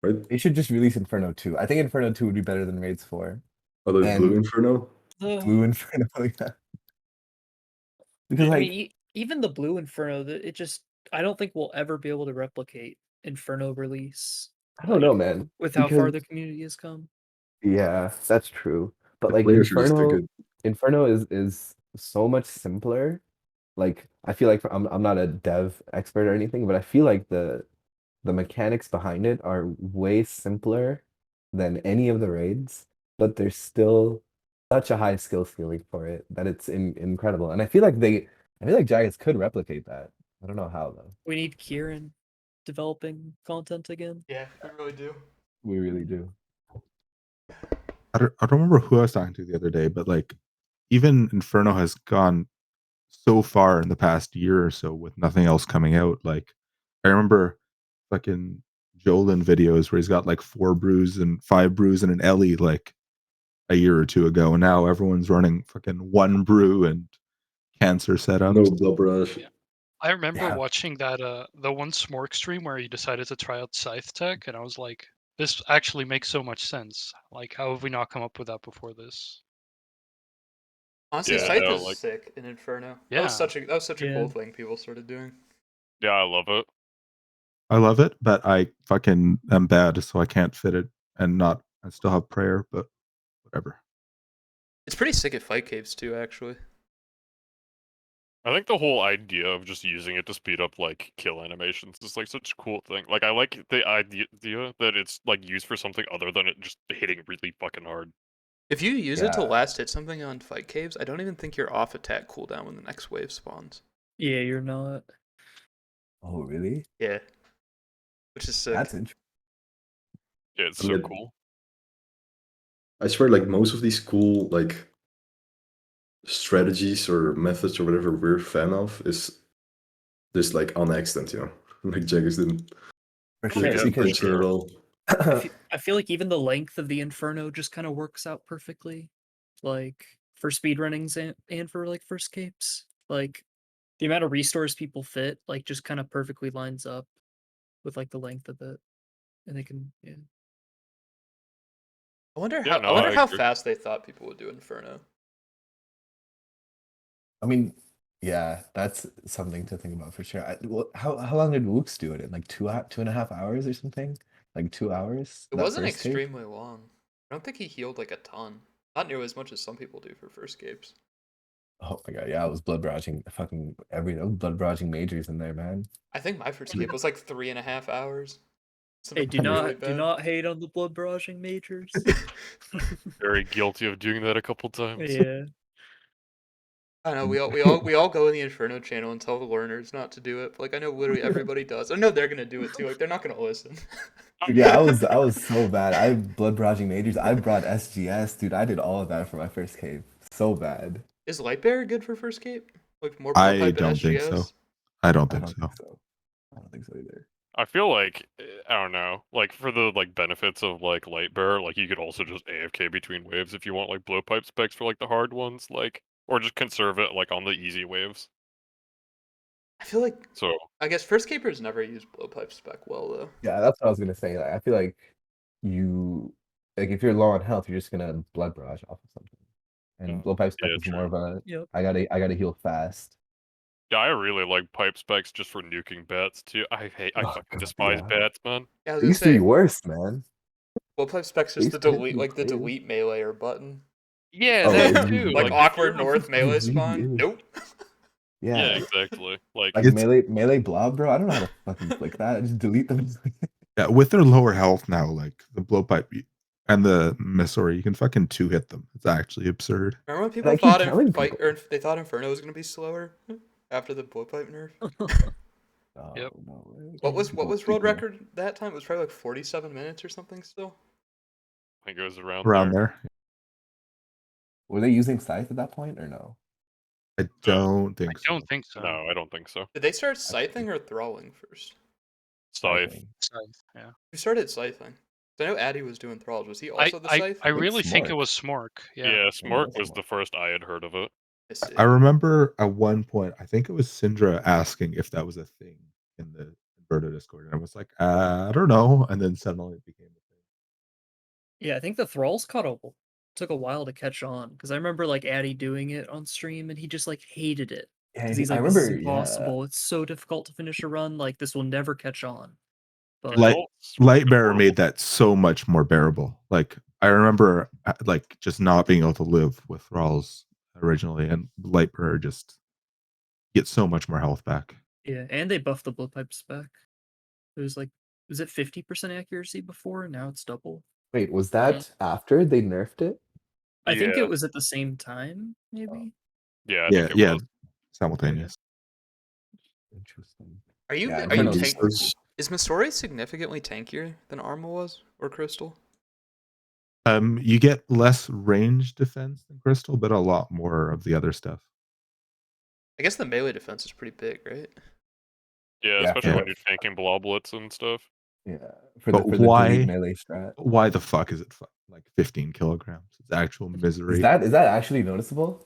right? They should just release Inferno 2. I think Inferno 2 would be better than Raids 4. Oh, the And- Blue Inferno? Blue Inferno, yeah. Because I like mean, even the blue Inferno, it just I don't think we'll ever be able to replicate Inferno release. I don't know, like, man. With how far because- the community has come. Yeah, that's true. But The like players are just too Inferno, good. Inferno is so much simpler. Like I feel like I'm not a dev expert or anything, but I feel like the mechanics behind it are way simpler than any of the raids, but there's still such a high skill ceiling for it that it's incredible. And I feel like Jagex could replicate that. I don't know how though. We need Kieran developing content again. Yeah, we really do. We really do. I don't remember who I was talking to the other day, but like even Inferno has gone so far in the past year or so with nothing else coming out. Like I remember fucking Jolin videos where he's got like 4 brews and 5 brews and an Ellie like a year or two ago, and now everyone's running fucking 1 brew and cancer setups. No blubberage. Yeah. I remember Yeah. watching that the one Smork stream where he decided to try out Scythe Tech, and I was like, this actually makes so much sense. Like, how have we not come up with that before this? Honestly, Yeah, Scythe no, is like- sick in Inferno. Yeah. That was such a Yeah. cool thing people started doing. Yeah, I love it. I love it, but I fucking am bad, so I can't fit it and not. I still have prayer, but whatever. It's pretty sick at fight caves too, actually. I think the whole idea of just using it to speed up like kill animations is like such a cool thing. Like I like the idea that it's like used for something other than it just hitting really fucking hard. If you use it to Yeah. last hit something on fight caves, I don't even think you're off attack cooldown when the next wave spawns. Yeah, you're not. Oh, really? Yeah. Which is sick. That's interesting. Yeah, it's I so mean, cool. I swear, like most of these cool like strategies or methods or whatever we're a fan of is just like on accident, you know. Like Jaggers didn't For Well, sure. yeah, because for sure. at all. I feel like even the length of the Inferno just kind of works out perfectly, like for speedrunnings and for like first capes. Like the amount of restores people fit, like just kind of perfectly lines up with like the length of it, and they can yeah. I wonder Yeah, how no, I wonder I how agree. fast they thought people would do Inferno. I mean, yeah, that's something to think about for sure. How long did Wooks do it in? Like 2.5 hours or something? Like 2 hours? It That wasn't first cape? extremely long. I don't think he healed like a ton. Not near as much as some people do for first capes. Oh my god, yeah, I was blood barraging fucking blood barraging majors in there, man. I think my first cape was like 3.5 hours. Hey, Something really do bad. not hate on the blood barraging majors. Very guilty of doing that a couple times. Yeah. I know we all go in the Inferno channel and tell the learners not to do it. But, like I know literally everybody does. I know they're gonna do it too. Like they're not gonna listen. Dude, yeah, I was so bad. I blood barraging majors. I brought SGS, dude. I did all of that for my first cape. So bad. Is Lightbearer good for first cape? Like more I blowpipe and don't think so. SGS? I don't I think don't so. think so. I don't think so either. I feel like I don't know, like for the like benefits of like Lightbearer, like you could also just AFK between waves if you want like blowpipe specs for like the hard ones, like or just conserve it like on the easy waves. I feel like So I guess first capers never use blowpipe spec well though. Yeah, that's what I was gonna say. Like, I feel like you like if you're low on health, you're just gonna blood barrage off of something. And blowpipe spec yeah, is more true. of a Yep. I gotta heal fast. Yeah, I really like pipe specs just for nuking bats too. I Oh, fucking God, despise yeah. bats, man. Yeah, I was It gonna used to be say worse, man. blowpipe spec's They just the used to hit delete me like the clear. delete melee or button. Yeah, Oh, that you too. Like Like if awkward you're north melee spawn? Ew. Nope. yeah, Yeah. exactly. Like Like It's- melee blob, bro. I don't know how to fucking flick that. I just delete them. Yeah, with their lower health now, like the blowpipe and the Missouri, you can fucking two hit them. It's actually absurd. Remember when I people keep thought telling people. they thought Inferno was gonna be slower after the blowpipe nerf? Oh, Yep. no way. What was People- world people- record that time? It was probably like 47 minutes or something still. I think it was around Around there. there, Were they using scythe at that point or no? I don't think I don't so. think so. No, I don't think so. Did they start scything or thralling first? Scythe. Scything. Scythe, yeah. Who started scything? I know Addy was doing thralls. Was he also the I scythe? really think it Smork. was Smork. Yeah, Yeah. Smork that's was Smork. the first I had heard of it. I see. I remember at one point, I think it was Syndra asking if that was a thing in the Inverted Discord, and I was like, I don't know. And then suddenly it became a thing. Yeah, I think the thralls took a while to catch on because I remember like Addy doing it on stream and he just like hated it Yeah, because he's I like, "This is remember. Yeah. impossible. It's so difficult to finish a run. Like this will never catch on." But Light- Results were Lightbearer horrible. made that so much more bearable. Like I remember, like just not being able to live with thralls originally, and Lightbearer just gets so much more health back. yeah, and they buffed the blowpipe spec. It was like, was it 50% accuracy before? And now it's double. Wait, was that after they nerfed it? I think Yeah. it was at the same time, maybe. Yeah, I Yeah, think it yeah, was. simultaneous. Interesting. Are you Yeah, are you Inferno's tank? pretty cool. Is Misori significantly tankier than Arma was or Crystal? You get less range defense than Crystal, but a lot more of the other stuff. I guess the melee defense is pretty big, right? Yeah, Yeah, especially yeah. when you're tanking bloblets and stuff. Yeah, for But the delete why? melee strat. Why the fuck is it like 15 kilograms? It's actual misery. Is that actually noticeable?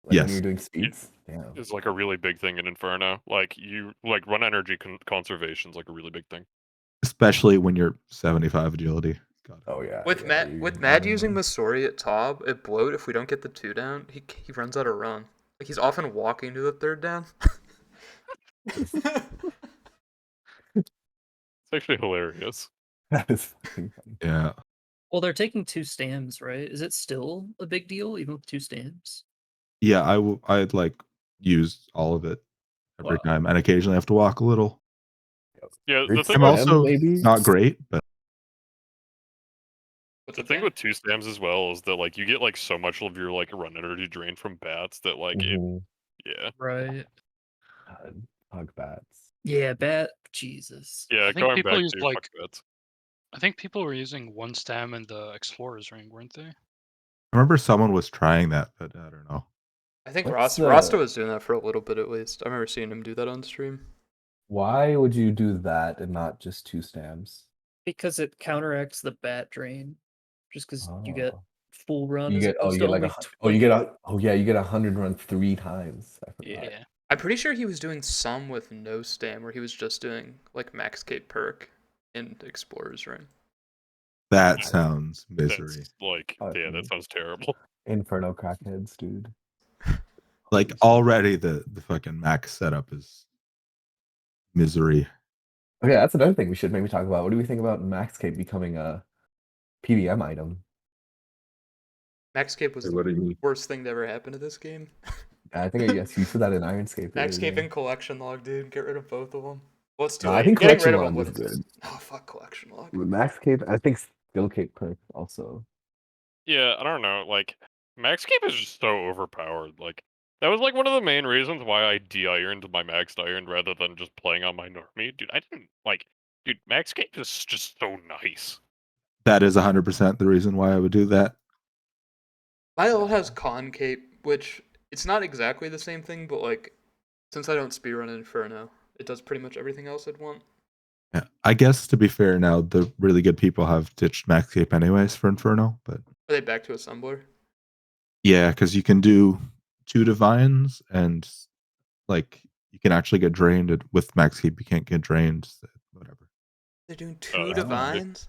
Like when Yes. you're doing speeds? Damn. It's like a really big thing in Inferno. Like you like run energy conservation's like a really big thing. Especially when you're 75 agility. God. Oh yeah. With yeah, Mad using Misori at Tob at Bloat, if we don't get the 2 down, he runs out of run. Like he's often walking to the 3rd down. It's actually hilarious. That is fucking funny. Yeah. Well, they're taking 2 stams, right? Is it still a big deal, even with 2 stams? Yeah, I'd like use all of it every Wow. time, and occasionally have to walk a little. Yeah, the Third thing I'm with stem, also maybe? not great, but What's the up, thing Dan? with two stams as well is that like you get like so much of your like run energy drained from bats that like it Mhm. yeah. Right. Hug bats. Yeah, bat. Jesus. Yeah, I think going people back use to like fuck bats. I think people were using one stem in the Explorer's Ring, weren't they? I remember someone was trying that, but I don't know. I think What's Rasta the- was doing that for a little bit at least. I remember seeing him do that on stream. Why would you do that and not just 2 stams? Because it counteracts the bat drain. Just because you get Oh. full run You as get opposed you to get like only you get 20. you get 100 run 3 times. I forgot. Yeah. I'm pretty sure he was doing some with no stam, where he was just doing like max cape perk in Explorer's Ring. That sounds misery. That's like Oh, yeah, that sounds terrible. Inferno crackheads, dude. Like already the fucking max setup is misery. Okay, that's another thing we should maybe talk about. What do we think about Max Cape becoming a PVM item? Max cape was Wait, what do you the mean? worst thing to ever happen to this game. I think yes, you said that in Ironscape. the Max other cape day. and collection log, dude. Get rid of both of them. Well, it's too No, I late. think Getting collection rid of log them was would. good. Oh fuck, collection log. With Max Cape, I think Skill Cape perk also. Yeah, I don't know. Like Max Cape is just so overpowered. Like that was like one of the main reasons why I de-ironed my maxed iron rather than just playing on my normie. Dude, I didn't like. Dude, Max Cape is just so nice. That is 100% the reason why I would do that. My ult has con cape, which it's not exactly the same thing, but like since I don't speedrun Inferno, it does pretty much everything else I'd want. Yeah. I guess to be fair now, the really good people have ditched Max Cape anyways for Inferno, but Are they back to assembler? yeah, because you can do 2 divines and like you can actually get drained with Max Cape. You can't get drained. So whatever. They're doing two Oh. divines.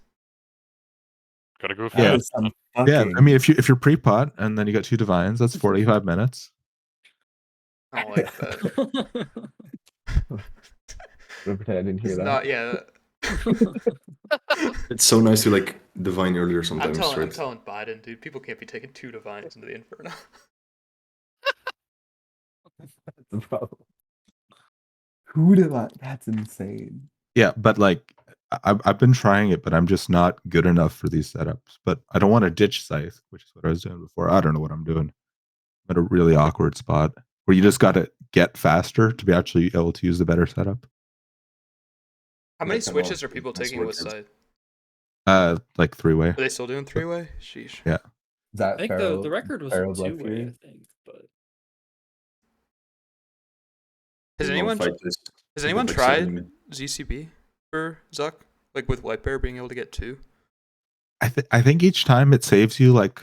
Gotta go Yeah. That fast. is some Yeah, fucking. I mean, if you're pre-pot and then you got 2 divines, that's 45 minutes. I don't like that. Don't pretend I didn't hear It's that. not. Yeah. It's so nice to like divine earlier I'm sometimes, telling right? Biden, dude. People can't be taking 2 divines into the Inferno. That's the problem. Who did that? That's insane. Yeah, but like I've been trying it, but I'm just not good enough for these setups. But I don't want to ditch Scythe, which is what I was doing before. I don't know what I'm doing. I'm at a really awkward spot where you just got to get faster to be actually able to use the better setup. How Yeah, many kinda switches are all people nice taking with words. Scythe? Like 3-way. Are they still doing 3-way? Sheesh. Yeah. Is that I think Pharaoh, the record was Pharaoh 2-way, Bloodfury? I think, but Has In one anyone fight, there's has anyone like tried 7 ZCB for Zuck? Like with White Bear being able to get 2? I think each time it saves you like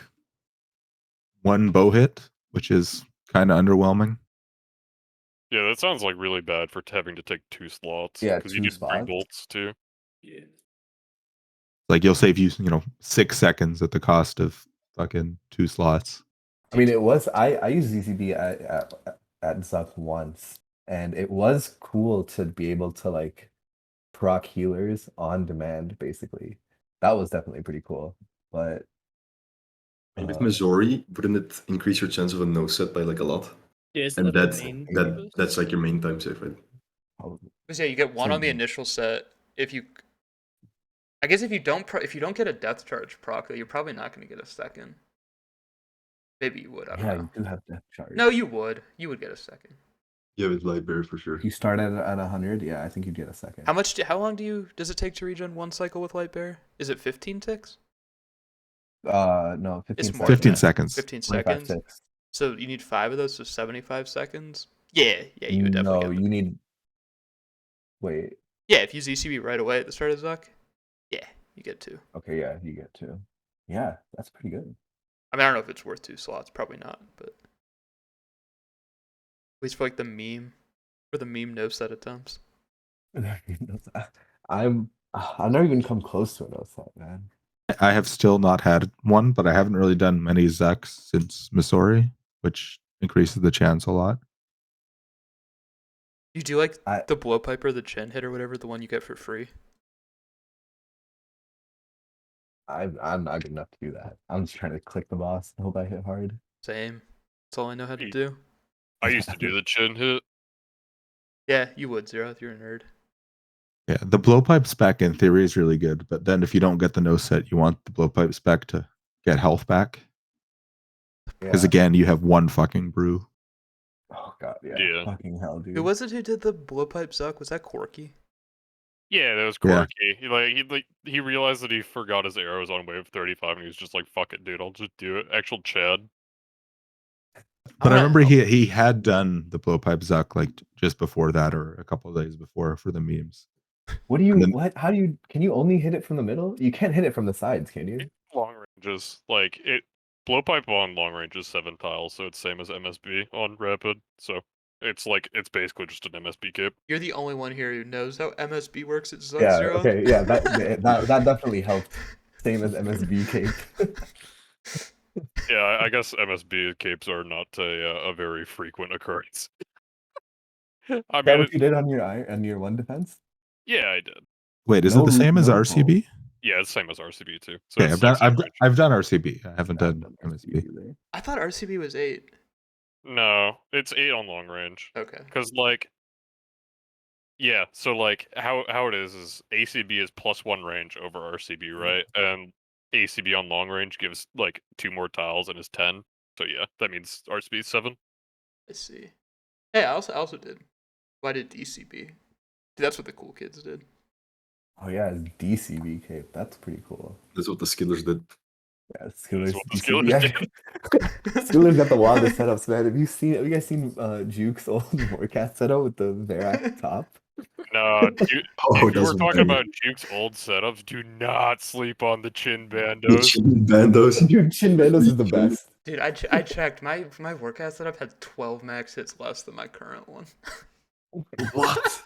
1 bow hit, which is kind of underwhelming. Yeah, that sounds like really bad for having to take 2 slots. Yeah, because you 2 need 3 spots. bolts too. yeah. Like you'll save you 6 seconds at the cost of fucking 2 slots. I mean, it was. I used ZCB at Zuck once, and it was cool to be able to like proc healers on demand. Basically, that was definitely pretty cool. But And with uh, Missouri, wouldn't it increase your chance of a no set by like a lot? Yeah, isn't And that the main purpose? that's like your main time save, right? probably- Because yeah, you get 1 on the Same. initial set. If you, I guess if you don't get a death charge proc, you're probably not going to get a second. Maybe you would. I don't yeah, know. you do have death charge. No, you would. You would get a second. Yeah, with Light Bear for sure. If you start at 100, yeah, I think you'd get a second. How long does it take to regen 1 cycle with Light Bear? Is it 15 ticks? No, 15 It's seconds. more than 15 that. seconds. 15 25 seconds. ticks. So you need 5 of those, so 75 seconds. Yeah, you would definitely No, get. you need. Wait. Yeah, if you ZCB right away at the start of Zuck, yeah, you get 2. Okay, yeah, you get 2. Yeah, that's pretty good. I mean, I don't know if it's worth 2 slots. Probably not, but at least for like the meme, for the meme no set attempts. I've never even come close to a no set, man. I have still not had one, but I haven't really done many Zucks since Missouri, which increases the chance a lot. You do like I- the blowpipe or the chin hit or whatever, the one you get for free. I'm not good enough to do that. I'm just trying to click the boss and hope I hit hard. Same. That's all I know how to Hey. do. I used to do the chin hit. Yeah, you would, Zero, if you're a nerd. Yeah, the blowpipe spec in theory is really good, but then if you don't get the no set, you want the blowpipe spec to get health back. Because Yeah. again, you have one fucking brew. Oh god, yeah. Yeah. Fucking hell, dude. Who was it who did the blowpipe suck? Was that Corky? Yeah, that was Yeah. quirky. He realized that he forgot his arrows on wave 35, and he was just like, "Fuck it, dude, I'll just do it." Actual Chad. But I wanna remember help. he had done the blowpipe zuck like just before that or a couple of days before for the memes. What do you And then- what how do you can you only hit it from the middle? You can't hit it from the sides, can you? Long ranges, like it. Blowpipe on long range is 7 tiles, so it's same as MSB on rapid. So it's basically just an MSB cape. You're the only one here who knows how MSB works at Zuck Yeah, Zero. okay, yeah, that definitely helped. Same as MSB cape. Yeah, I guess MSB capes are not a very frequent occurrence. I Is that mean, what you did on your one defense? yeah, I did. Wait, is No it the same as no RCB? Yeah, it's same as RCB too. So Okay, it's like same range. I've done RCB. I haven't I've done done MSB. either. I thought RCB was 8. No, it's 8 on long range. Okay. Because like, yeah, so like how it is ACB is +1 range over RCB, right? And ACB on long range gives like 2 more tiles and is 10. So yeah, that means RCB is 7. I see. Hey, I also did. Why did DCB? Dude, that's what the cool kids did. Oh yeah, it's DCB cape. That's pretty cool. That's what the skillers did. Yeah, Skiller's what the DCB. Skillers Yeah. Skiller's got the wildest setups, man. Have you guys seen Juke's old Warcast setup with the Verak top? No, Oh, if you that's were talking banging. about Juke's old setups, do not sleep on the chin The bandos. chin bandos. Dude, Shin Bandos is the best. Dude, I checked. My workout setup had 12 max hits less than my current one. What?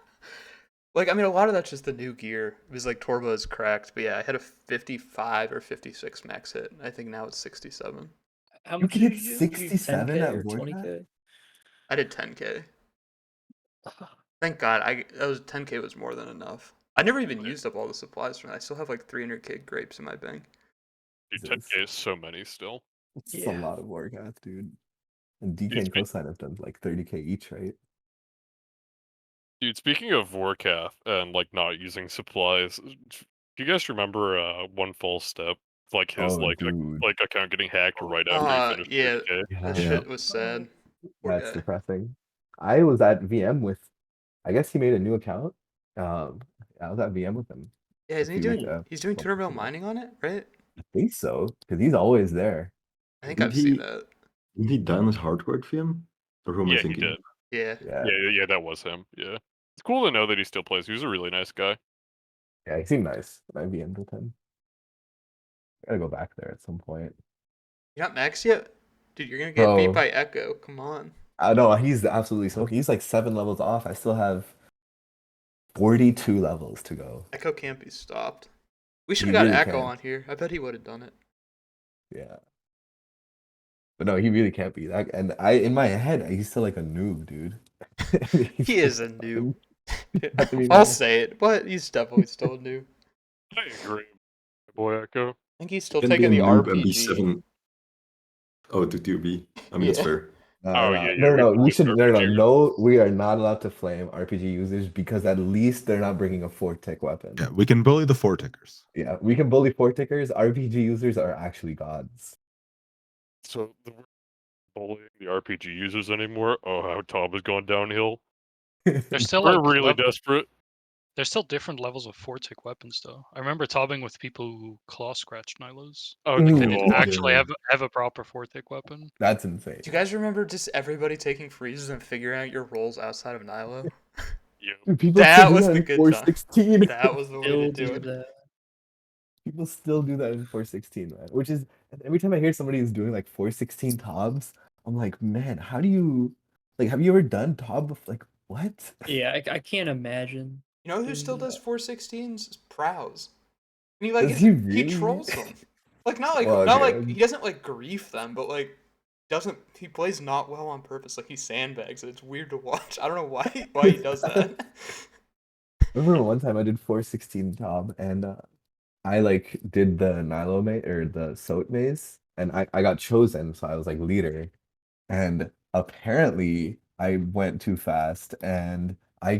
Like, I mean, a lot of that's just the new gear. It was like Turbo is cracked, but yeah, I had a 55 or 56 max hit. I think now it's 67. How You much can did hit you do? 67 10K at or Vortex? 20K? I did 10K. Thank God. That was 10K was more than enough. I never even used up all the supplies from it. I still have like 300K grapes in my bank. Dude, Jesus. 10K is so many still. It's Yeah. a lot of Warcast, dude. And DK Dude, and Cosine have done like 30K each, right? Dude, speaking of Warcath and like not using supplies, do you guys remember One False Step? Like his Oh, dude. account getting hacked right after he finished Yeah, 30K. that Yeah. shit was sad. Poor That's guy. depressing. I was at VM with, I guess he made a new account. I was at VM with him. Yeah, isn't he few weeks doing? ago. He's doing Well, tuner mill yeah. mining on it, right? I think so, because he's always there. I think Did I've seen he- that. Did he down his hardware VM? Or who am I Yeah, he thinking? did. Yeah. Yeah, Yeah, that was him. Yeah. It's cool to know that he still plays. He was a really nice guy. yeah, he seemed nice. I VM'd with him. Gotta go back there at some point. You're not max yet? Dude, you're gonna get Bro. beat by Echo. Come on. I know he's absolutely smoking. He's like 7 levels off. I still have 42 levels to go. Echo can't be stopped. We should He have got really Echo can't. on here. I bet he would have done it. Yeah. But no, he really can't be that. And in my head, he's still like a noob, dude. He is a noob. Have to be I'll nice. say it, but he's definitely still a noob. I agree. Boy Echo. I think he's still Can be taking a the noob and be RPG. 7. Oh, to 2B. I mean, it's Yeah. fair. Oh, yeah, No, we we just should RPG. no, we are not allowed to flame RPG users because at least they're not bringing a 4-tick weapon. Yeah, we can bully the 4-tickers. Yeah, we can bully 4-tickers. RPG users are actually gods. So we're not bullying the RPG users anymore. Oh, how Tom has gone downhill. There's still We're like really desperate. there's still different levels of 4-tick weapons though. I remember tobbing with people who claw scratched Nylos. Oh, Ooh, They cool. didn't yeah. actually have a proper 4-tick weapon. That's insane. Do you guys remember just everybody taking freezes and figuring out your roles outside of Nilo? Yeah. Dude, people That still do was that the in good time. 416. That was the way to Still do do it. that. People still do that in 416, man. Which is every time I hear somebody is doing like 416 tobs, I'm like, man, how do you like? Have you ever done tob? Like what? Yeah, I can't imagine. You know who doing still does that. 416s? Prows. I mean, like Does he he really? trolls them. Like not like Well, not okay. like he doesn't like grief them, but like he plays not well on purpose. Like he sandbags it. It's weird to watch. I don't know why he does that. I remember one time I did 416 tob and I like did the Nilo maze or the Soat maze and I got chosen, so I was like leader. And apparently I went too fast and I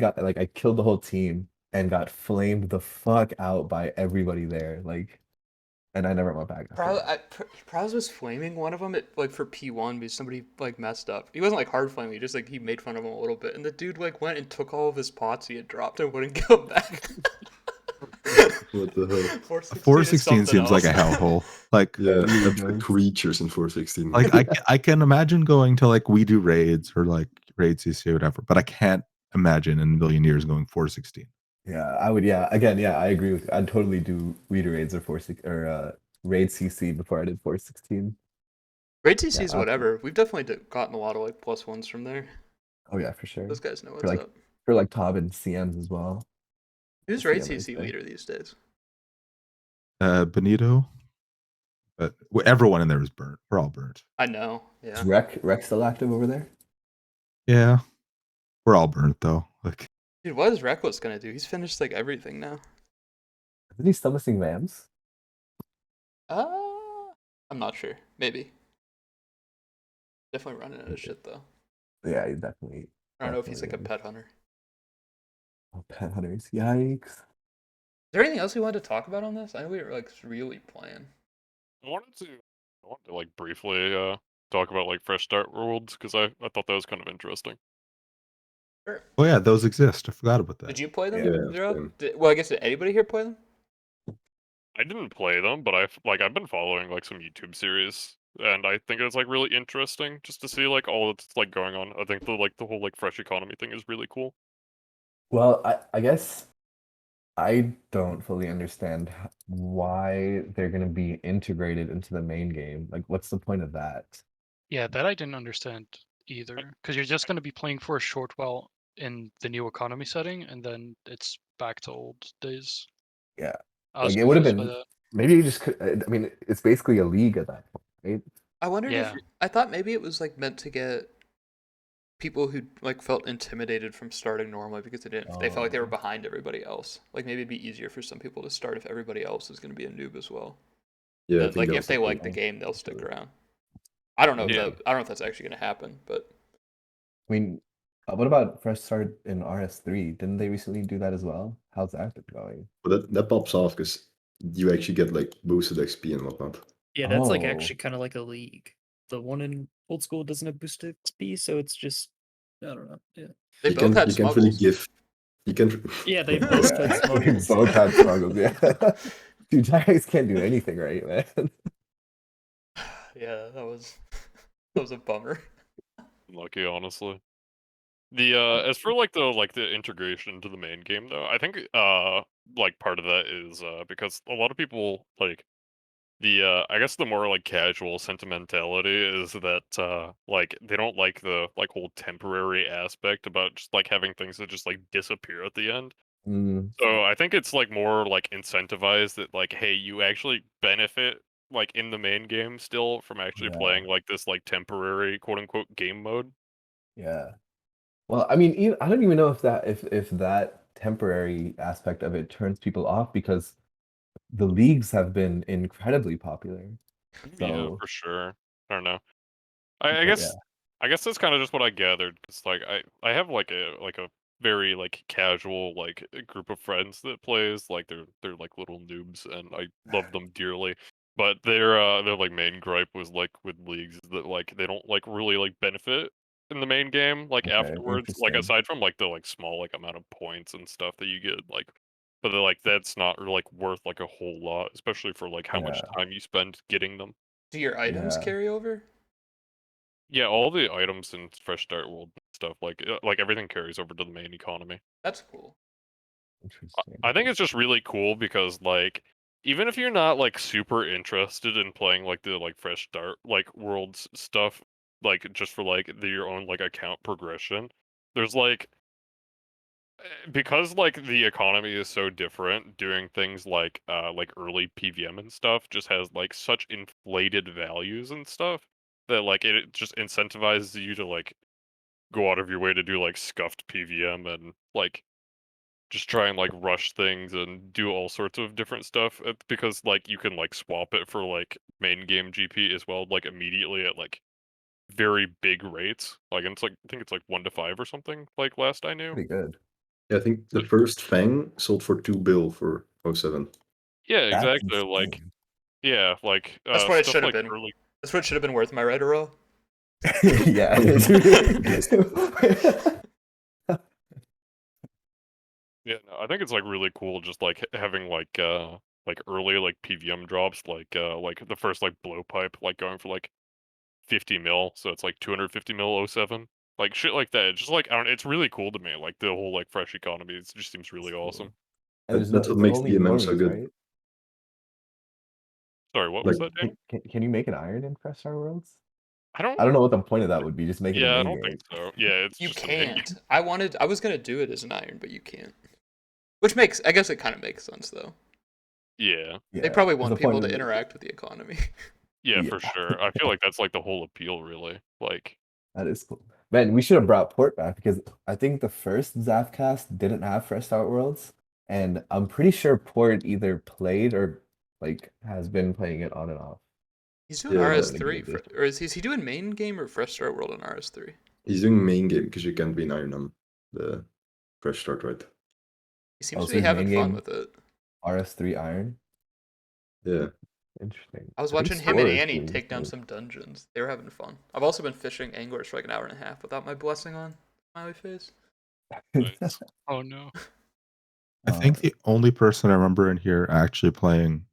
killed the whole team and got flamed the fuck out by everybody there. Like, and I never went back after that. Proz was flaming one of them at, like for P1 because somebody like messed up. He wasn't like hard flaming, just like he made fun of him a little bit, and the dude like went and took all of his pots he had dropped and wouldn't give them back. What the hell? 416 416 seems like a hellhole. Like, Yeah, really that's does. the creatures in 416. like I can imagine going to like we do raids or like raid CC or whatever, but I can't imagine in a million years going 416. Yeah, I would. Yeah, again, yeah, I agree with. I'd totally do reader raids or raid CC before I did 416. Raid TC is absolutely. whatever. We've definitely gotten a lot of like +1s from there. Oh yeah, for sure. Those guys know what's For like up. for like Tob and CMs as well. Who's Raid CM CC raid. leader these days? Benito, but everyone in there is burnt. We're all burnt. I know. Is Yeah. Rec still active over there? Yeah, we're all burnt though. Like, Dude, what is Reckless gonna do? He's finished like everything now. Isn't he still missing Vams? I'm not sure. Maybe. Definitely running out of shit though. Yeah, he's definitely. I don't know if he's like a definitely pet hunter. Oh, pet hunters! Yikes! Is there anything else we wanted to talk about on this? I know we were like really playing. I wanted to like briefly talk about like fresh start worlds because I thought that was kind of interesting. Sure. oh yeah, those exist. I forgot about that. Did you play them, Yeah, Zero? same. Well, I guess did anybody here play them? I didn't play them, but I've been following like some YouTube series, and I think it's like really interesting just to see like all that's like going on. I think the whole like fresh economy thing is really cool. Well, I guess I don't fully understand why they're going to be integrated into the main game. Like, what's the point of that? Yeah, that I didn't understand either. Because you're just going to be playing for a short while in the new economy setting, and then it's back to old days. Yeah, I was like it would have confused by been. that. Maybe you just could. I mean, it's basically a league at that point, right? I wondered Yeah. if I thought maybe it was like meant to get people who like felt intimidated from starting normally because they felt like they were Oh. behind everybody else. Like maybe it'd be easier for some people to start if everybody else is going to be a noob as well. Yeah, I But, think like that if was they the like the point. game, they'll stick around. I don't know. Yeah. I don't know if that's actually going to happen, but I mean, what about fresh start in RS3? Didn't they recently do that as well? How's that been going? But that pops off because you actually get like boosted XP and whatnot. Yeah, that's like Oh. actually kind of like a league. The one in old school doesn't have boosted XP, so it's just I don't know. Yeah. they You both can't had you can't really smuggles. give. You can. Yeah, they Yeah, both had we smuggles. both had smuggles. Yeah, dude, Jags can't do anything right, man. Yeah, that was a bummer. Lucky, honestly. The as for like the integration into the main game though, I think like part of that is because a lot of people like the I guess the more like casual sentimentality is that like they don't like the like whole temporary aspect about just like having things that just like disappear at the end. Mm, So I think it's like more like incentivized that like hey, you actually benefit like in the main game still from actually Yeah. playing like this like temporary quote unquote game mode. yeah. Well, I mean, I don't even know if that temporary aspect of it turns people off because the leagues have been incredibly popular. Yeah, So, for sure. I don't know. I but guess yeah. I guess that's kind of just what I gathered. Cause like I have like a very like casual like group of friends that plays like they're like little noobs and I love them dearly. But their like main gripe was like with leagues is that like they don't like really like benefit in the main game like Okay, afterwards. Like interesting. aside from like the like small like amount of points and stuff that you get like but they're like that's not like worth like a whole lot, especially for like how much Yeah. time you spend getting them. Do your items Yeah. carry over? Yeah, all the items in Fresh Start World stuff, like everything carries over to the main economy. That's cool. Interesting. I think it's just really cool because like even if you're not like super interested in playing like the like Fresh Start like Worlds stuff, like just for like your own like account progression, there's like because like the economy is so different, doing things like early PVM and stuff just has like such inflated values and stuff that like it just incentivizes you to like go out of your way to do like scuffed PVM and like just try and like rush things and do all sorts of different stuff because like you can like swap it for like main game GP as well like immediately at like very big rates. Like, and it's like I think it's like 1 to 5 or something. Like last I knew. Pretty good. Yeah, I think the first Fang sold for 2 bill for 07. Yeah, That's exactly. Like, insane. yeah, like That's what it stuff should have like been. early. That's what it should have been worth. Am I right, Earl? Yeah. Yeah, no, I think it's like really cool just like having like early like PVM drops like the first like blowpipe like going for like 50 mil, so it's like 250 mil 07. Like shit like that. It's just like I don't it's really cool to me. Like the whole like fresh economy. It just seems really awesome. And there's That's what it's makes only DMM so normies, good. right? Sorry, what was Like, that, Dan? Can you make an iron in Fresh Star Worlds? I don't I don't know what the point of that would be. Just make it a yeah, I main don't game. think so. Yeah, it's You just an in can't. I was gonna do it as an iron, but you can't. Which makes, I guess it kind of makes sense though. Yeah. Yeah. They probably 'cause want the point people of to it- interact with the economy. Yeah, Yeah. for sure. I feel like that's like the whole appeal really. Like That is cool. Man, we should have brought Port back because I think the first Zafcast didn't have Fresh Start Worlds, and I'm pretty sure Port either played or like has been playing it on and off. He's doing Yeah, I don't that's- wanna RS3, give this. or is he doing main game or Fresh Start World on RS3? he's doing main game because you can't be an Iron on the fresh start, right? He seems to so be his having main fun game- with it. RS3 Iron. Yeah. Interesting. I was think watching him and Score is Annie doing take down good. some dungeons. They were having fun. I've also been fishing anglers for like an hour and a half without my blessing on. Smiley face. nice. Oh no. I think Uh, the only person I remember in here actually playing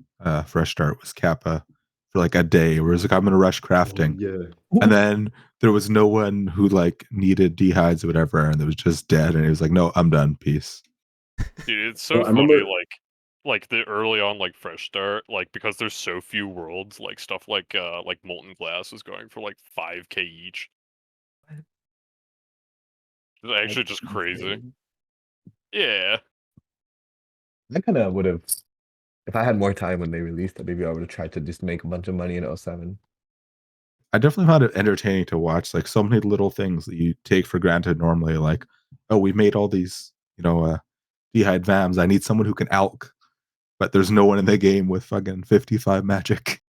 Fresh Start was Kappa for like a day, where it was like, I'm gonna rush crafting. Yeah. And then there was no one who like needed dehides or whatever, and it was just dead. And he was like, "No, I'm done. Peace." Dude, it's so I funny, remember- like the early on like fresh start, like because there's so few worlds, like stuff like Molten Glass is going for like 5k each. It's actually that's just crazy. insane. Yeah. I kind of would have, if I had more time when they released it, maybe I would have tried to just make a bunch of money in 07. I definitely found it entertaining to watch, like so many little things that you take for granted normally. Like, oh, we made all these, dehide VAMs. I need someone who can alk, but there's no one in the game with fucking 55 magic.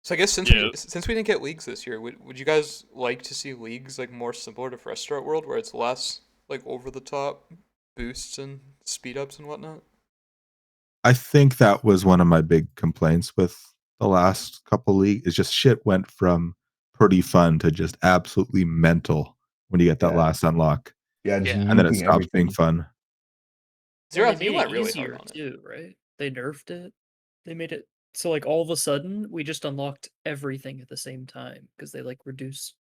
So I guess since Yeah. we didn't get leagues this year, would you guys like to see leagues like more similar to Fresh Start World, where it's less like over the top boosts and speed ups and whatnot? I think that was one of my big complaints with the last couple league is just shit went from pretty fun to just absolutely mental when you get that Yeah. last unlock, Yeah, just Yeah. and then it nuking stops being everything. fun. Well, Zeroth, they you made went it really easier hard on it. too, right? They nerfed it. They made it so like all of a sudden we just unlocked everything at the same time because they like reduced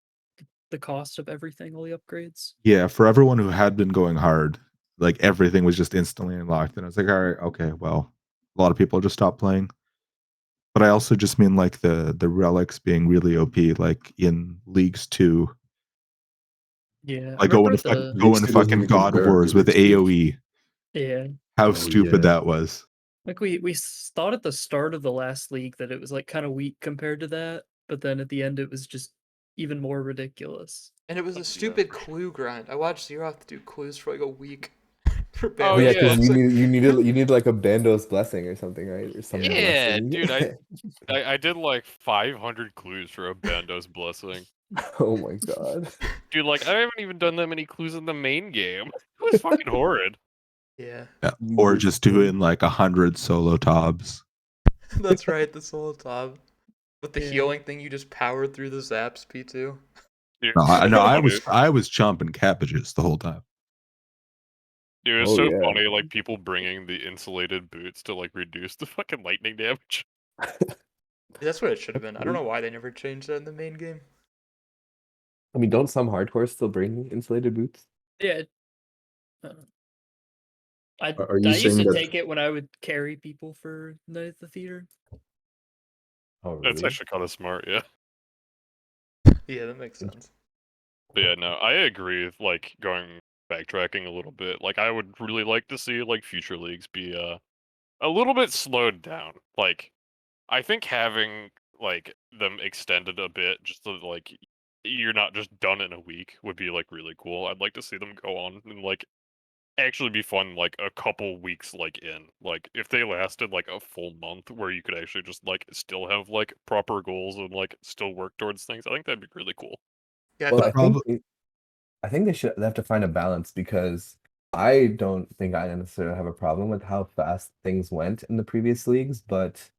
the cost of everything, all the upgrades. Yeah, for everyone who had been going hard, like everything was just instantly unlocked, and I was like, all right, okay, well, a lot of people just stopped playing. But I also just mean like the relics being really OP, like in Leagues 2, Yeah, I like going remember to fucking the Leagues 2 doesn't fucking even God compare Wars to with Leagues 2. AoE. yeah. How Oh, stupid yeah. that was. Like we thought at the start of the last league that it was like kind of weak compared to that, but then at the end it was just even more ridiculous. And it was Oh, a yeah, stupid for sure. clue grind. I watched Zeroth do clues for like a week for Oh, Oh yeah, Bandos yeah, because it's Blessing. you needed like a Bandos blessing or something, right? Or some Yeah, blessing. dude, I did like 500 clues for a Bandos blessing. Oh my god. Dude, like I haven't even done that many clues in the main game. It was fucking horrid. Yeah, Yeah, or just doing like 100 solo tobs. that's right. The solo top with the Yeah. healing thing. You just powered through the zaps P2. Dude, No, it's so funny. I was chomping cabbages the whole time. Dude, it's Oh, so yeah. funny, like people bringing the insulated boots to like reduce the fucking lightning damage. That's what it should have been. I don't know why they never changed that in the main game. I mean, don't some hardcores still bring insulated boots? Yeah. I Are you I used saying to that- take it when I would carry people for Night at the Theater. Oh That's really? actually kind of smart, yeah. Yeah, that makes sense. But yeah, no, I agree with like going backtracking a little bit. Like I would really like to see like future leagues be a little bit slowed down. Like I think having like them extended a bit just so like you're not just done in a week would be like really cool. I'd like to see them go on and like actually be fun like a couple weeks like in. Like if they lasted like a full month where you could actually just like still have like proper goals and like still work towards things. I think that'd be really cool. Yeah, I Well, The I thought think problem, they have to find a balance because I don't think I necessarily have a problem with how fast things went in the previous leagues, but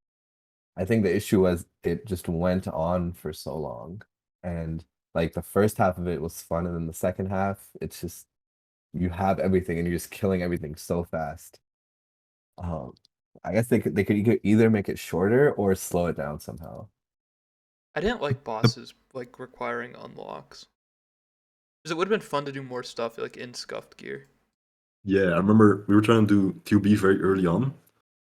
I think the issue was it just went on for so long. And like the first half of it was fun, and then the second half, it's just you have everything and you're just killing everything so fast. Um, I guess they could either make it shorter or slow it down somehow. I didn't like the bosses like requiring unlocks. Because it would have been fun to do more stuff like in scuffed gear. Yeah, I remember we were trying to do QB very early on,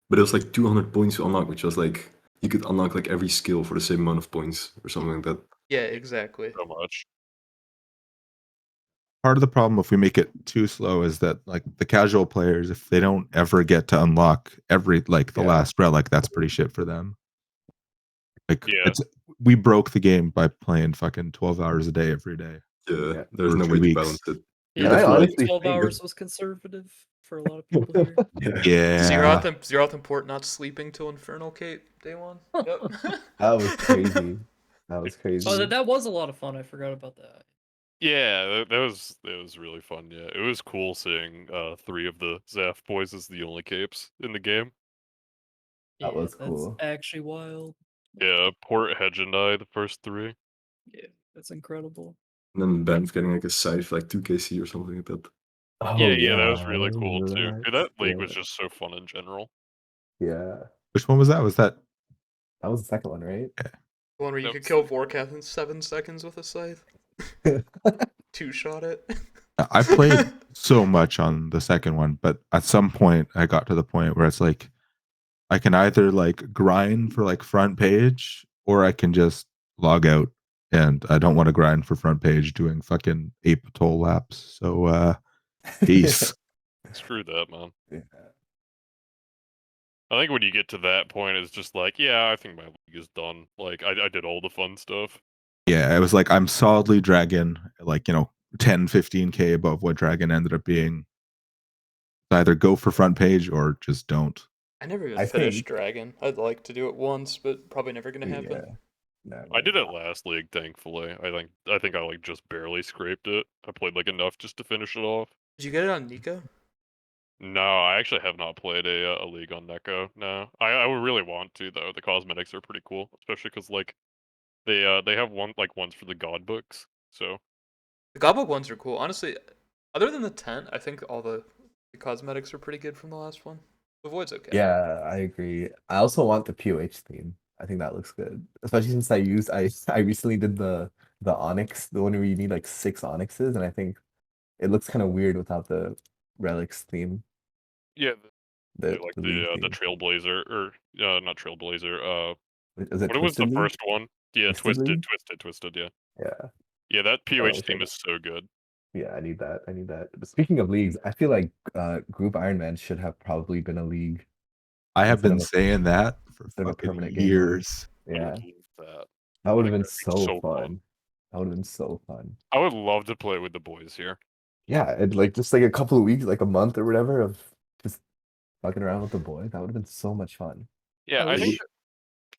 but it was like 200 points to unlock, which was like you could unlock like every skill for the same amount of points or something like that. Yeah, exactly. So much. part of the problem if we make it too slow is that like the casual players, if they don't ever get to unlock every like the Yeah. last relic, that's pretty shit for them. Like Yeah. we broke the game by playing fucking 12 hours a day every day. Yeah, Yeah. there's For no 2 way to weeks. balance it. Yeah, You'd And I have to, like, honestly 12 think hours was conservative for a lot of people here. yeah. Zeroth and Port not sleeping till Infernal Cape day one. Yep. that was crazy. That was crazy. Oh, that was a lot of fun. I forgot about that. Yeah, that was really fun. Yeah, it was cool seeing 3 of the Zaf boys as the only capes in the game. That Yeah, was that's cool. actually wild. Yeah, Port, Hedge, and I, the first 3. Yeah, that's incredible. And then Ben's getting like a scythe like 2KC or something like that. Oh Yeah, that was yeah, really cool too. remember Dude, that? that league Yeah, was just so fun in general. yeah. Which one was that? Was that That was the second one, right? The one where you Nope. could kill Vorkath in 7 seconds with a scythe. Two-shot it. I played so much on the second one, but at some point I got to the point where it's like I can either like grind for like front page or I can just log out, and I don't want to grind for front page doing fucking ape toll laps. So peace. Screw that, man. Yeah. I think when you get to that point, it's just like, yeah, I think my league is done. Like, I did all the fun stuff. Yeah, it was like I'm solidly Dragon, like 10, 15k above what Dragon ended up being. Either go for front page or just don't. I never even I finished think- Dragon. I'd like to do it once, but probably never gonna happen. Yeah. No, I did it last league, thankfully. I think I like just barely scraped it. I played like enough just to finish it off. Did you get it on Nico? No, I actually have not played a league on Neko. No, I would really want to though. The cosmetics are pretty cool, especially because like they have ones for the god books. So The Godbook ones are cool. Honestly, other than the tent, I think all the cosmetics are pretty good from the last one. The Void's okay. Yeah, I agree. I also want the POH theme. I think that looks good, especially since I recently did the Onyx, the one where you need like 6 Onyxes, and I think it looks kind of weird without the relics theme. yeah, The like league the theme. Trailblazer or not Trailblazer. Is it What was the Twisted League? first one? Yeah, Twisted League? Twisted. Yeah, Yeah. yeah. That I POH wish I theme got- is so good. Yeah, I need that. I need that. But speaking of leagues, I feel like Group Ironman should have probably been a league. I have Instead been of a- saying that for instead of a fucking permanent game mode. years. I Yeah, would love that. that would I have think been that'd be so so fun. fun. That would have been so fun. I would love to play with the boys here. Yeah, and like just like a couple of weeks, like a month or whatever, of just fucking around with the boys. That would have been so much fun. Yeah, I I think wish-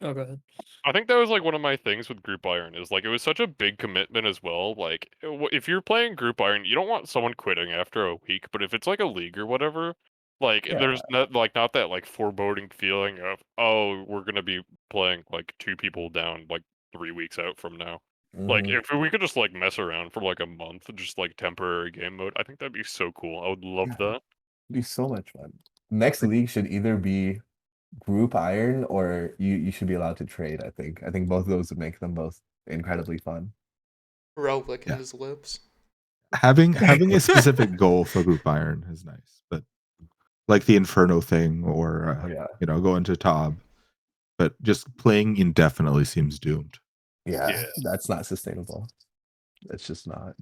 Oh, go ahead. I think that was like one of my things with Group Iron is like it was such a big commitment as well. Like if you're playing Group Iron, you don't want someone quitting after a week. But if it's like a league or whatever, like Yeah. there's not that like foreboding feeling of, oh, we're gonna be playing like 2 people down like 3 weeks out from now. Like Mhm. if we could just like mess around for like a month, just like temporary game mode, I think that'd be so cool. I would love Yeah. that. It'd be so much fun. Next league should either be Group Iron or you should be allowed to trade. I think both of those would make them both incredibly fun. Ralph licking Yeah. his lips. Having a specific goal for Group Iron is nice, but like the Inferno thing or Oh yeah. going to Tob, but just playing indefinitely seems doomed. Yeah, Yeah. that's not sustainable. It's just not.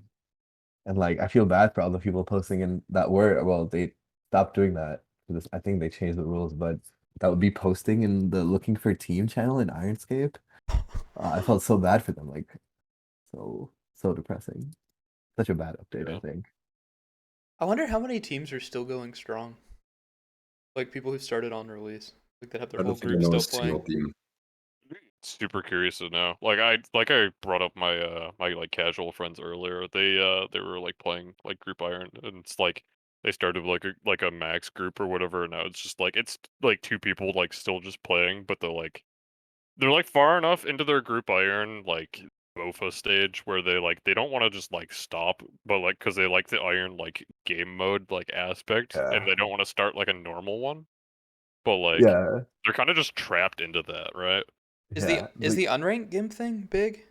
And like I feel bad for all the people posting in that were well, they stopped doing that. I think they changed the rules, but that would be posting in the looking for team channel in Ironscape. I felt so bad for them, like so depressing. Such a bad update, Yeah. I think. I wonder how many teams are still going strong. Like people who started on release, like that have their I whole don't think I group know still a single playing. team. super curious to know. Like I brought up my my like casual friends earlier. They were like playing like group iron, and it's like they started like a max group or whatever. And now it's like two people like still just playing, but they're like far enough into their group iron like MOFA stage where they don't want to just like stop, but like because they like the iron like game mode like aspect, and Yeah. they don't want to start like a normal one. But like Yeah. they're kind of just trapped into that, right? Yeah. Is the unranked GIMP thing big?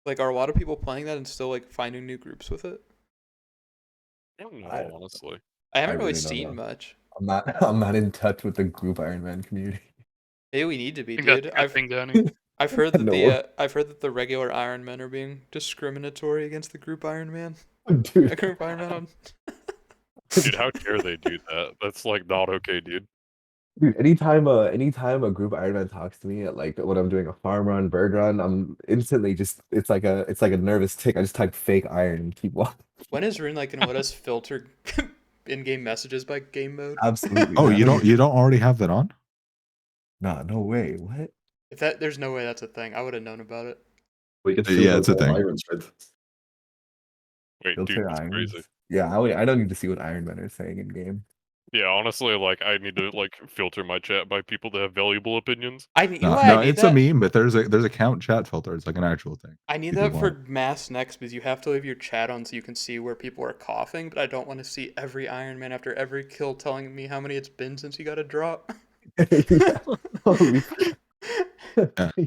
Like, are a lot of people playing that and still like finding new groups with it? I don't I know, honestly. I I haven't really really don't seen know. much. I'm not in touch with the group Iron Man community. Maybe we need to be, I think that's dude. a good thing, Danny. I've heard that No. I've heard that the regular Iron Men are being discriminatory against the group Iron Man. Dude. Group Iron Man. Dude, how dare they do that? That's like not okay, dude. Dude, anytime a group Iron Man talks to me at like when I'm doing a farm run, bird run, I'm instantly just it's like a nervous tick. I just type fake iron and keep walking. When is Rune like gonna let us filter in-game messages by game mode? Absolutely. Oh, man. you don't already have that on? Nah, no way. What? If that there's no way that's a thing. I would have known about it. We can Yeah, filter it's a all thing. irons, right? Wait, dude, Filter that's irons? crazy. Yeah, I don't need to see what Iron Men are saying in game. Yeah, honestly, like I need to like filter my chat by people that have valuable opinions. You know No, why I no, need it's that? a meme, but there's a count chat filter. It's like an actual thing. I need if you that for want. mass next because you have to leave your chat on so you can see where people are coughing, but I don't want to see every Iron Man after every kill telling me how many it's been since you got a drop. Yeah. Holy crap. Yeah. Yeah.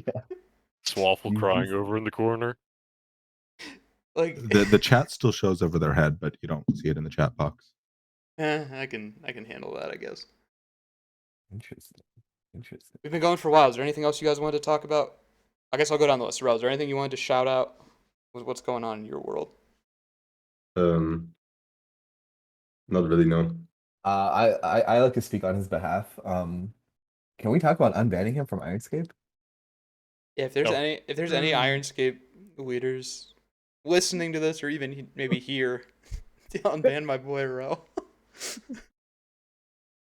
Swaffle crying Jesus. over in the corner. Like The chat still shows over their head, but you don't see it in the chat box. I can handle that, I guess. Interesting. Interesting. We've been going for a while. Is there anything else you guys wanted to talk about? I guess I'll go down the list. Rel, is there anything you wanted to shout out with what's going on in your world? Not really, no. I like to speak on his behalf. Can we talk about unbanning him from Ironscape? Yeah, if there's Oh. any Ironscape leaders listening to this or even maybe here, unban my boy Rel.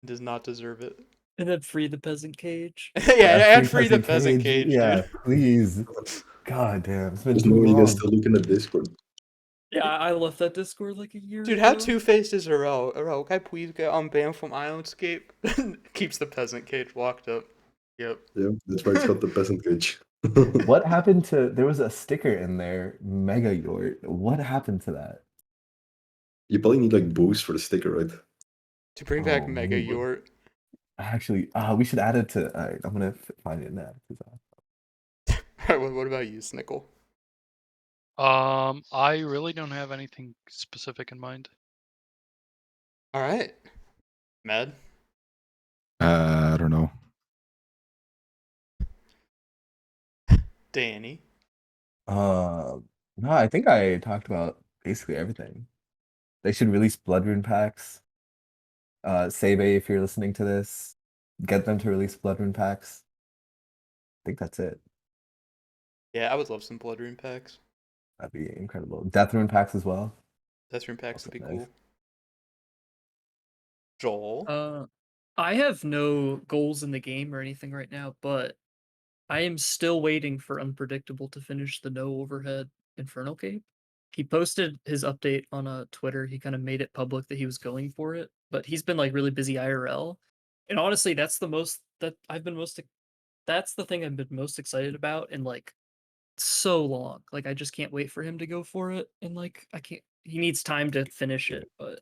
Does not deserve it. And then free the peasant cage. Yeah, and free the peasant cage, Yeah, dude. please. God damn, it's been Just too knowing you long. guys still look in the Discord. Yeah, I left that Discord like a year Dude, ago. how two-faced is Rel? Rel, can I please get unbanned from Ironscape? Keeps the peasant cage locked up. Yep. Yeah, that's why it's got the peasant cage. What happened to there was a sticker in there, Mega Yort. What happened to that? You probably need like boost for the sticker, right? To bring back Oh, Mega man. Yort. Actually, we should add it to. Alright, I'm gonna find it now. What about you, Snickle? I really don't have anything specific in mind. All right. Mad? I don't know. Danny? No, I think I talked about basically everything. They should release Blood Rune packs. Save if you're listening to this, get them to release Blood Rune packs. I think that's it. Yeah, I would love some Blood Rune packs. That'd be incredible. Death Rune packs as well. Death Rune packs would be Also nice. cool. Joel? I have no goals in the game or anything right now, but I am still waiting for Unpredictable to finish the no overhead Infernal Cape. He posted his update on Twitter. He kind of made it public that he was going for it, but he's been like really busy IRL. And honestly, that's the thing I've been most excited about in like so long. Like I just can't wait for him to go for it. And like he needs time to finish it, but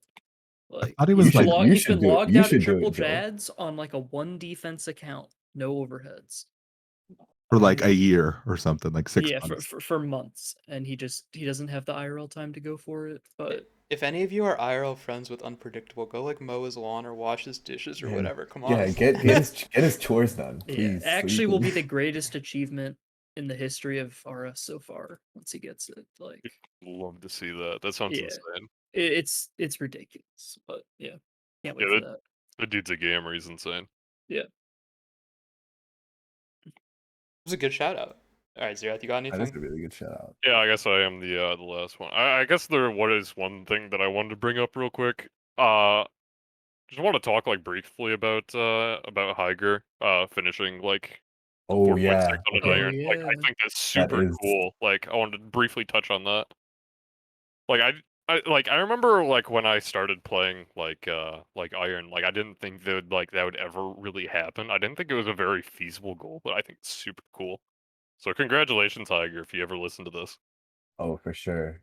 like thought he was he's been like- he's been logged you out should at do triple it, Joe. Jads on like a 1 defense account, no overheads. For like a year or something, like 6 Yeah, months. for months, and he doesn't have the IRL time to go for it. But If any of you are IRL friends with Unpredictable, go like mow his lawn or wash his dishes or Yeah, whatever. Come on. Yeah, get his chores done, yeah, please. actually, please, will be please. the greatest achievement in the history of RS so far. Once he gets it, like Love to see that. That sounds Yeah. insane. it's ridiculous. But yeah, can't wait Yeah, for that. The dude's a gamer. He's insane. It was a good shout out. All right, Zerath, you got That is a anything? really good shout out. Yeah, I guess I am the last one. I guess there is one thing that I wanted to bring up real quick. Just want to talk like briefly about Higer finishing like Oh 4.6 yeah. on an Okay. iron. Like, I yeah. think that's super is- cool. Like, I wanted to briefly touch on that. Like, I remember like when I started playing like iron, like I didn't think that would ever really happen. I didn't think it was a very feasible goal, but I think it's super cool. So congratulations, Tiger, if you ever listen to this. Oh, for sure.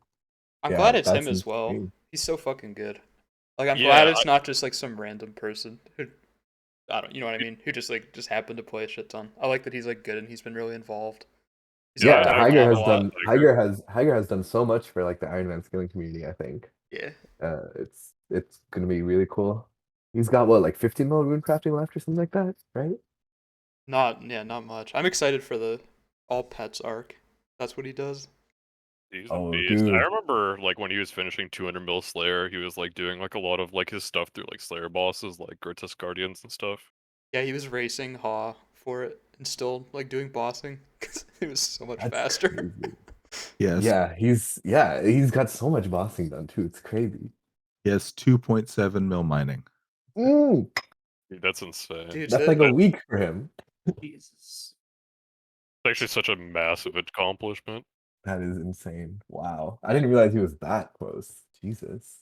I'm Yeah, glad it's him that's as well. insane. He's so fucking good. Like I'm glad Yeah, it's not just like some random person who I don't, you know what I mean, who just happened to play a shit ton. I like that he's like good and he's been really involved. He's Yeah, helped Yeah, out I a Higer lot. has a lot, done Tiger. Higer has done so much for like the Iron Man skilling community, I think. Yeah. It's gonna be really cool. He's got what, like 15 mil rune crafting left or something like that, right? Not much. I'm excited for the all pets arc. That's what he does. He's a Oh, beast. I dude. remember like when he was finishing 200 mil Slayer, he was like doing like a lot of like his stuff through like Slayer bosses, like Grotesque Guardians and stuff. Yeah, he was racing Haw for it and still like doing bossing because it was so much That's faster. crazy. Yes. He's got so much bossing done too. It's crazy. Yes, 2.7 mil mining. Mm, Dude, that's insane. Dude, that's that- like a week for him. Jesus. It's actually such a massive accomplishment. That is insane. Wow. I didn't realize he was that close. Jesus.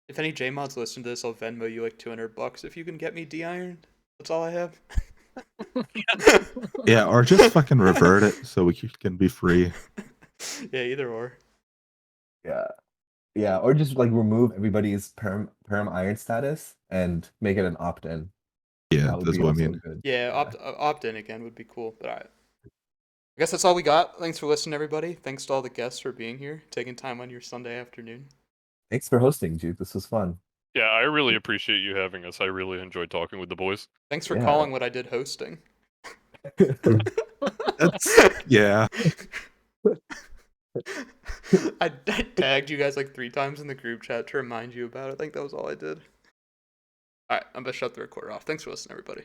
if any J mods listen to this, I'll Venmo you like $200 if you can get me D-Iron. That's all I have. Yeah, or just fucking revert it so we can be free. Yeah, either or. Yeah. Yeah. Or just like remove everybody's perm iron status and make it an opt-in. Yeah, That would that's be what I also mean. good. Yeah, opt in again would be cool. But alright. I guess that's all we got. Thanks for listening, everybody. Thanks to all the guests for being here, taking time on your Sunday afternoon. Thanks for hosting, Jude. This was fun. Yeah, I really appreciate you having us. I really enjoyed talking with the boys. Thanks for Yeah. calling what I did hosting. That's yeah. I tagged you guys like 3 times in the group chat to remind you about it. I think that was all I did. Alright, I'm gonna shut the recorder off. Thanks for listening, everybody.